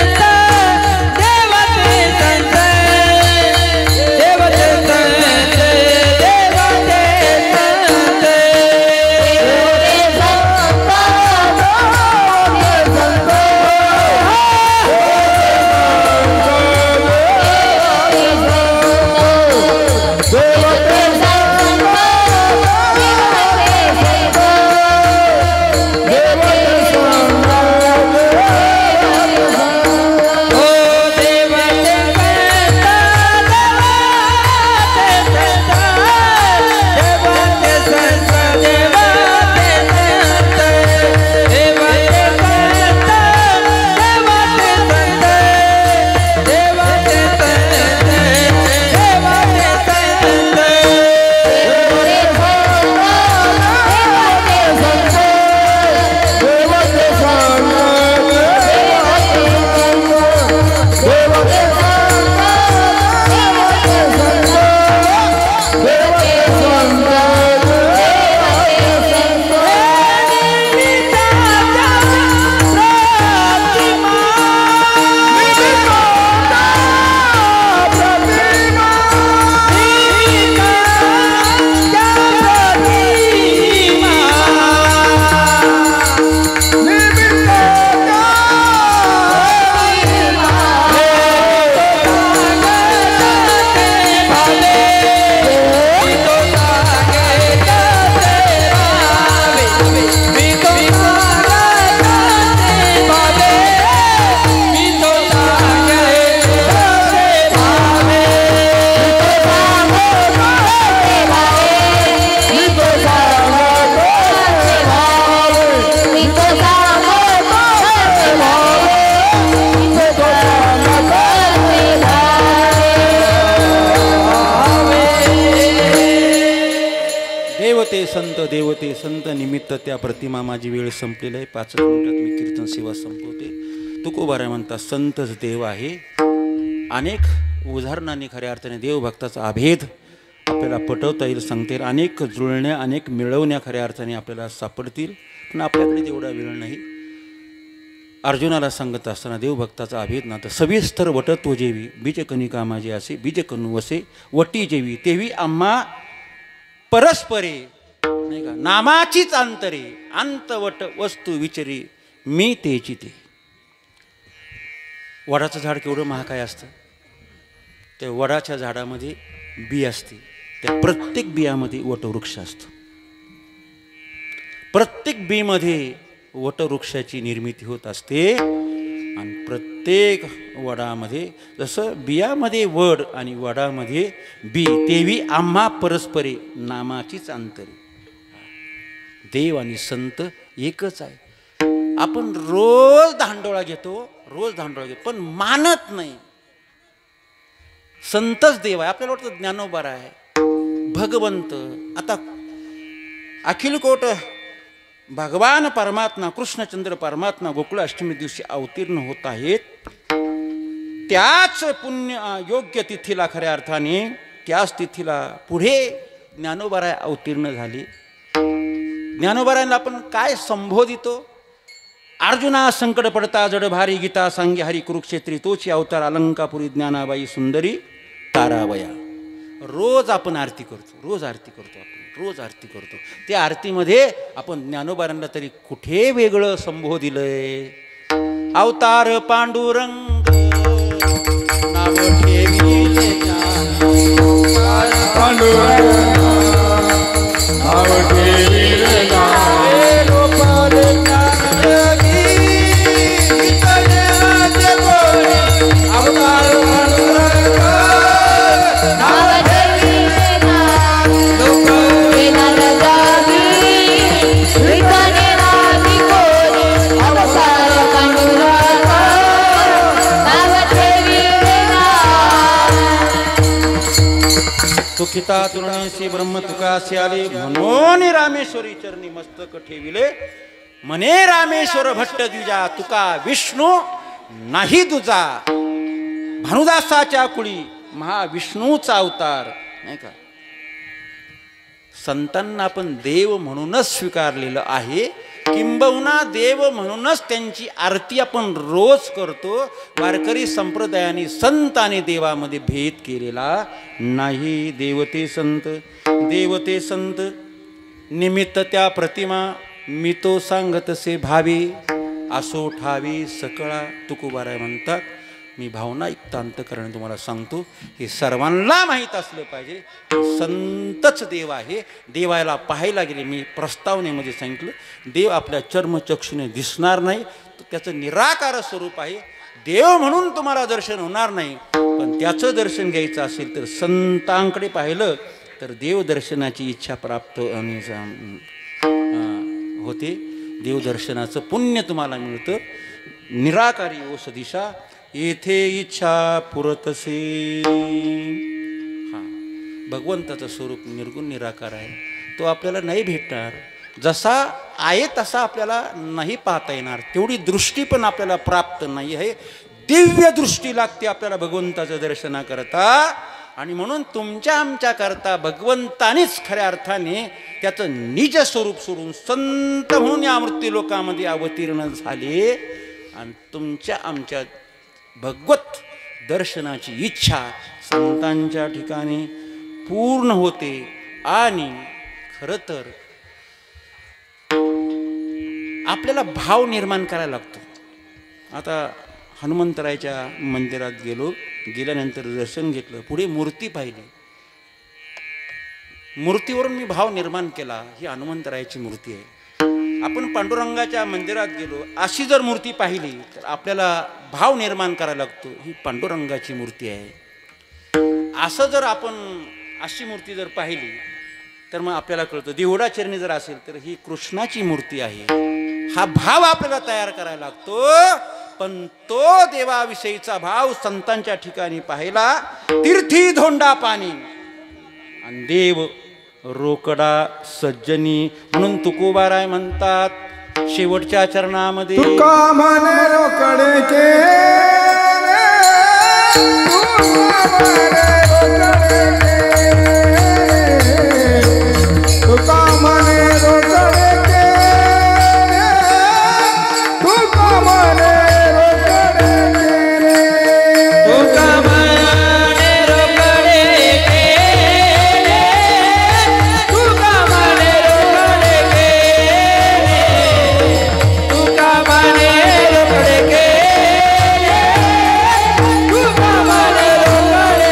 देवते संत निमित्त त्या प्रतिमा. माझी वेळ संपलेली आहे. 5 मिनिटात मी कीर्तन सेवा संपवते. तुकोबाराय म्हणतात संतच देव आहे. अनेक उदाहरणांनी खऱ्या अर्थाने देवभक्ताचा अभेद आपल्याला पटवता येईल, सांगता येईल. अनेक जुळण्या, अनेक मिळवण्या खऱ्या अर्थाने आपल्याला सापडतील, पण आपल्याकडे तेवढा वेळ नाही. अर्जुनाला सांगत असताना देवभक्ताचा अभेद ना तर सविस्तर वटत्व जेवी बीजकनिका माझे असे बीजकनु वसे वटी जेवी तेवी आम्हा परस्परे, नाही का, नामाचीच अंतरे अंतवट वस्तू विचरी मी तेची ते. वडाचं झाड केवढं महाकाय असतं. त्या वडाच्या झाडामध्ये बी असते. त्या प्रत्येक बियामध्ये वटवृक्ष असतो. प्रत्येक बीमध्ये वटवृक्षाची निर्मिती होत असते. आणि प्रत्येक वडामध्ये जसं बियामध्ये वड आणि वडामध्ये बी तेवी आम्हा परस्परे नामाचीच अंतरे. देव आणि संत एकच आहे. आपण रोज धांडोळा घेतो, पण मानत नाही. संतच देव आहे. आपल्याला वाटतं ज्ञानोबा आहे, भगवंत. आता अखिल कोट भगवान परमात्मा कृष्णचंद्र परमात्मा गोकुळ अष्टमी दिवशी अवतीर्ण होत आहेत. त्याच पुण्य योग्य तिथीला खऱ्या अर्थाने त्याच तिथीला पुढे ज्ञानोबाराय अवतीर्ण झाले. ज्ञानोबारायला आपण काय संबोधितो? अर्जुना संकट पडता जड भारी गीता सांगे हरी कुरुक्षेत्री तोची अवतार अलंकापुरी ज्ञानाबाई सुंदरी तारावया. रोज आपण आरती करतो, रोज आरती करतो. त्या आरतीमध्ये आपण ज्ञानोबारांना तरी कुठे वेगळं संबोधिलंय? अवतार पांडुरंग नाव ठेविले पांडुरंग नाव ठेविले तुकिता तुरणसी ब्रह्म तुकासी आले म्हणून रामेश्वरी चरणी मस्तक ठेविले. म्हणे रामेश्वर भट्ट द्विजा तुका विष्णू नाही तुझा. भानुदासाच्या कुळी महाविष्णूचा अवतार, नाही का. संतांना आपण देव म्हणूनच स्वीकारलेलं आहे. किंबहुना देव म्हणूनच त्यांची आरती आपण रोज करतो. वारकरी संप्रदायाने संत आणि देवामध्ये भेद केलेला नाही. देवते संत निमित्त त्या प्रतिमा मी तो सांगतसे भावे असो ठावे सकळा. तुकोबाराय म्हणतात मी भावनायुक्त अंतकरणाने तुम्हाला सांगतो, हे सर्वांना माहीत असलं पाहिजे. संतच देव आहे. देवाला पाहायला गेले, मी प्रस्तावनेमध्ये सांगितलं, देव आपल्या चर्मचक्षुने दिसणार नाही, त्याचं निराकार स्वरूप आहे. देव म्हणून तुम्हाला दर्शन होणार नाही, पण त्याचं दर्शन घ्यायचं असेल तर संतांकडे पाहिलं तर देवदर्शनाची इच्छा प्राप्त होते. देवदर्शनाचं पुण्य तुम्हाला मिळतं. निराकारी ओस दिशा येथे इच्छा पुरतसे. हा, भगवंताचं स्वरूप निर्गुण निराकार आहे. तो आपल्याला नाही भेटणार. जसा आहे तसा आपल्याला नाही पाहता येणार. तेवढी दृष्टी पण आपल्याला प्राप्त नाही आहे. दिव्य दृष्टी लागते आपल्याला भगवंताचं दर्शनाकरता. आणि म्हणून तुमच्या आमच्या करता भगवंतानेच खऱ्या अर्थाने त्याचं निज स्वरूप सोडून संत म्हणून या मृत्यू लोकामध्ये अवतीर्ण झाले. आणि तुमच्या आमच्या भगवत दर्शनाची इच्छा संतांच्या ठिकाणी पूर्ण होते. आणि खरं तर आपल्याला भाव निर्माण करायला लागतो. आता हनुमंतरायच्या मंदिरात गेल्यानंतर दर्शन घेतलं, पुढे मूर्ती पाहिली. मूर्तीवरून मी भाव निर्माण केला, ही हनुमंतरायाची मूर्ती आहे. आपण पांडुरंगाच्या मंदिरात गेलो, अशी जर मूर्ती पाहिली तर आपल्याला भाव निर्माण करायला लागतो, ही पांडुरंगाची मूर्ती आहे. असं जर आपण अशी मूर्ती जर पाहिली तर मग आपल्याला कळतं. देवडाचरणी जर असेल तर ही कृष्णाची मूर्ती आहे. हा भाव आपल्याला तयार करायला लागतो. पण तो देवाविषयीचा भाव संतांच्या ठिकाणी पाहिला, तीर्थी धोंडा पाणी आणि देव रोकडा सज्जनी म्हणून तुकोबाराय म्हणतात शेवटच्या चरणामध्ये तुका म्हणे रोकडे केले, तुका म्हणे रोकडे केले, तुका म्हणे रोकडे केले, तुका म्हणे रोकडे केले, तुका म्हणे रोकडे केले, तुका म्हणे रोकडे केले, तुका म्हणे रोकडे केले, तुका म्हणे रोकडे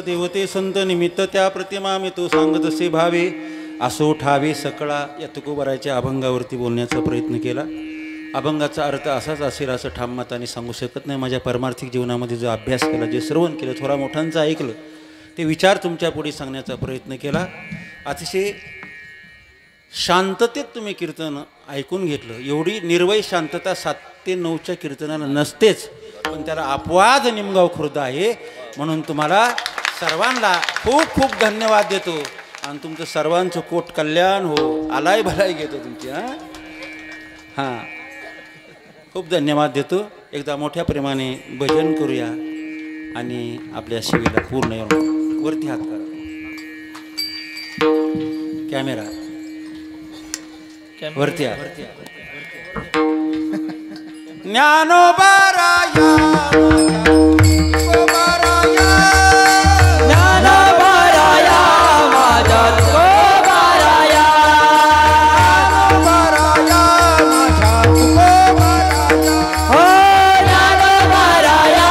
देवते संत निमित्त त्या प्रतिमा मी तो सांगत असे भावे असो ठावे सकळा या तुकोबाराच्या अभंगावरती बोलण्याचा प्रयत्न केला. अभंगाचा अर्थ असाच असेल असं ठाम मताने सांगू शकत नाही. माझ्या परमार्थिक जीवनामध्ये जो अभ्यास केला, जे श्रवण केलं, थोडा मोठ्यांचं ऐकलं, ते विचार तुमच्या पुढे सांगण्याचा प्रयत्न केला. अतिशय शांततेत तुम्ही कीर्तन ऐकून घेतलं. एवढी निर्वय शांतता 7 ते 9च्या कीर्तनाला नसतेच, पण त्याला अपवाद निमगाव खुर्द आहे. म्हणून तुम्हाला सर्वांना खूप खूप धन्यवाद देतो आणि तुमचं सर्वांचं कोट कल्याण हो, आलाय भलाई घेतो तुमची. हां खूप धन्यवाद देतो. एकदा मोठ्या प्रेमाने भजन करूया आणि आपल्या सेवेला पूर्ण येऊन वरती हात करा. कॅमेरा वरती आ. ज्ञानोबाराया ज्ञानोबाराया माझ्या तुकोबाराया हो ज्ञानोबाराया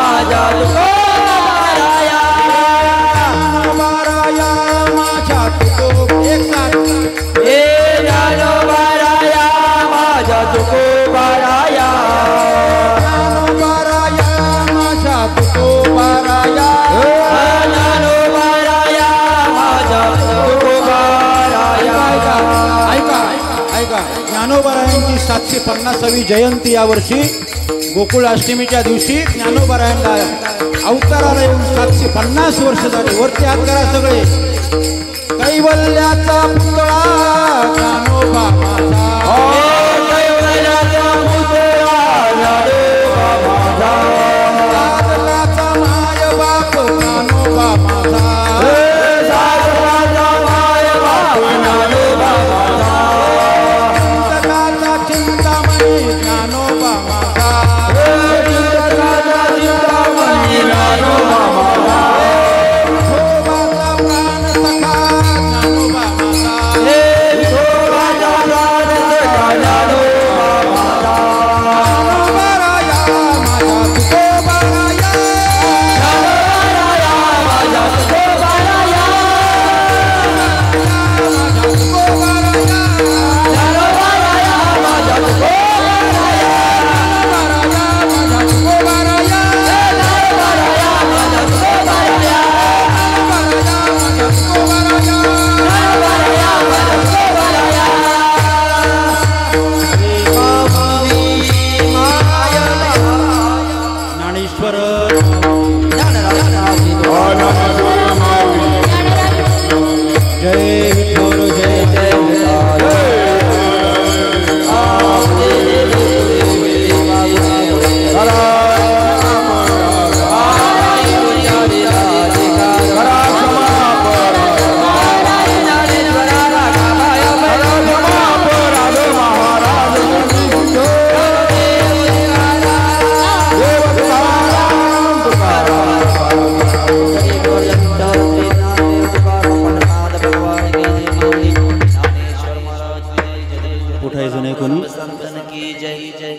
माझ्या तुकोबाराया हे ज्ञानोबाराया माझ्या तुकोबाराया ज्ञानोबारायांची 750वी जयंती यावर्षी गोकुळ अष्टमीच्या दिवशी ज्ञानोबारायांना अवताराला येऊन 750 वर्ष झाली. वरती हात करा सगळे. कैवल्याचा पुतळा ज्ञानोबा माझा साधनाचा माय बाप ज्ञानोबा माझा चिंतनाचा चिंतामणी ज्ञानोबा माझा विठोबाचा प्राण सखा ज्ञानोबा माझा ज्ञानोबाराया माझा तुकोबाराया ज्ञानेश्वर जय विठ्ठल जय जय उठायचं नाही कोणी. संतन की जय जय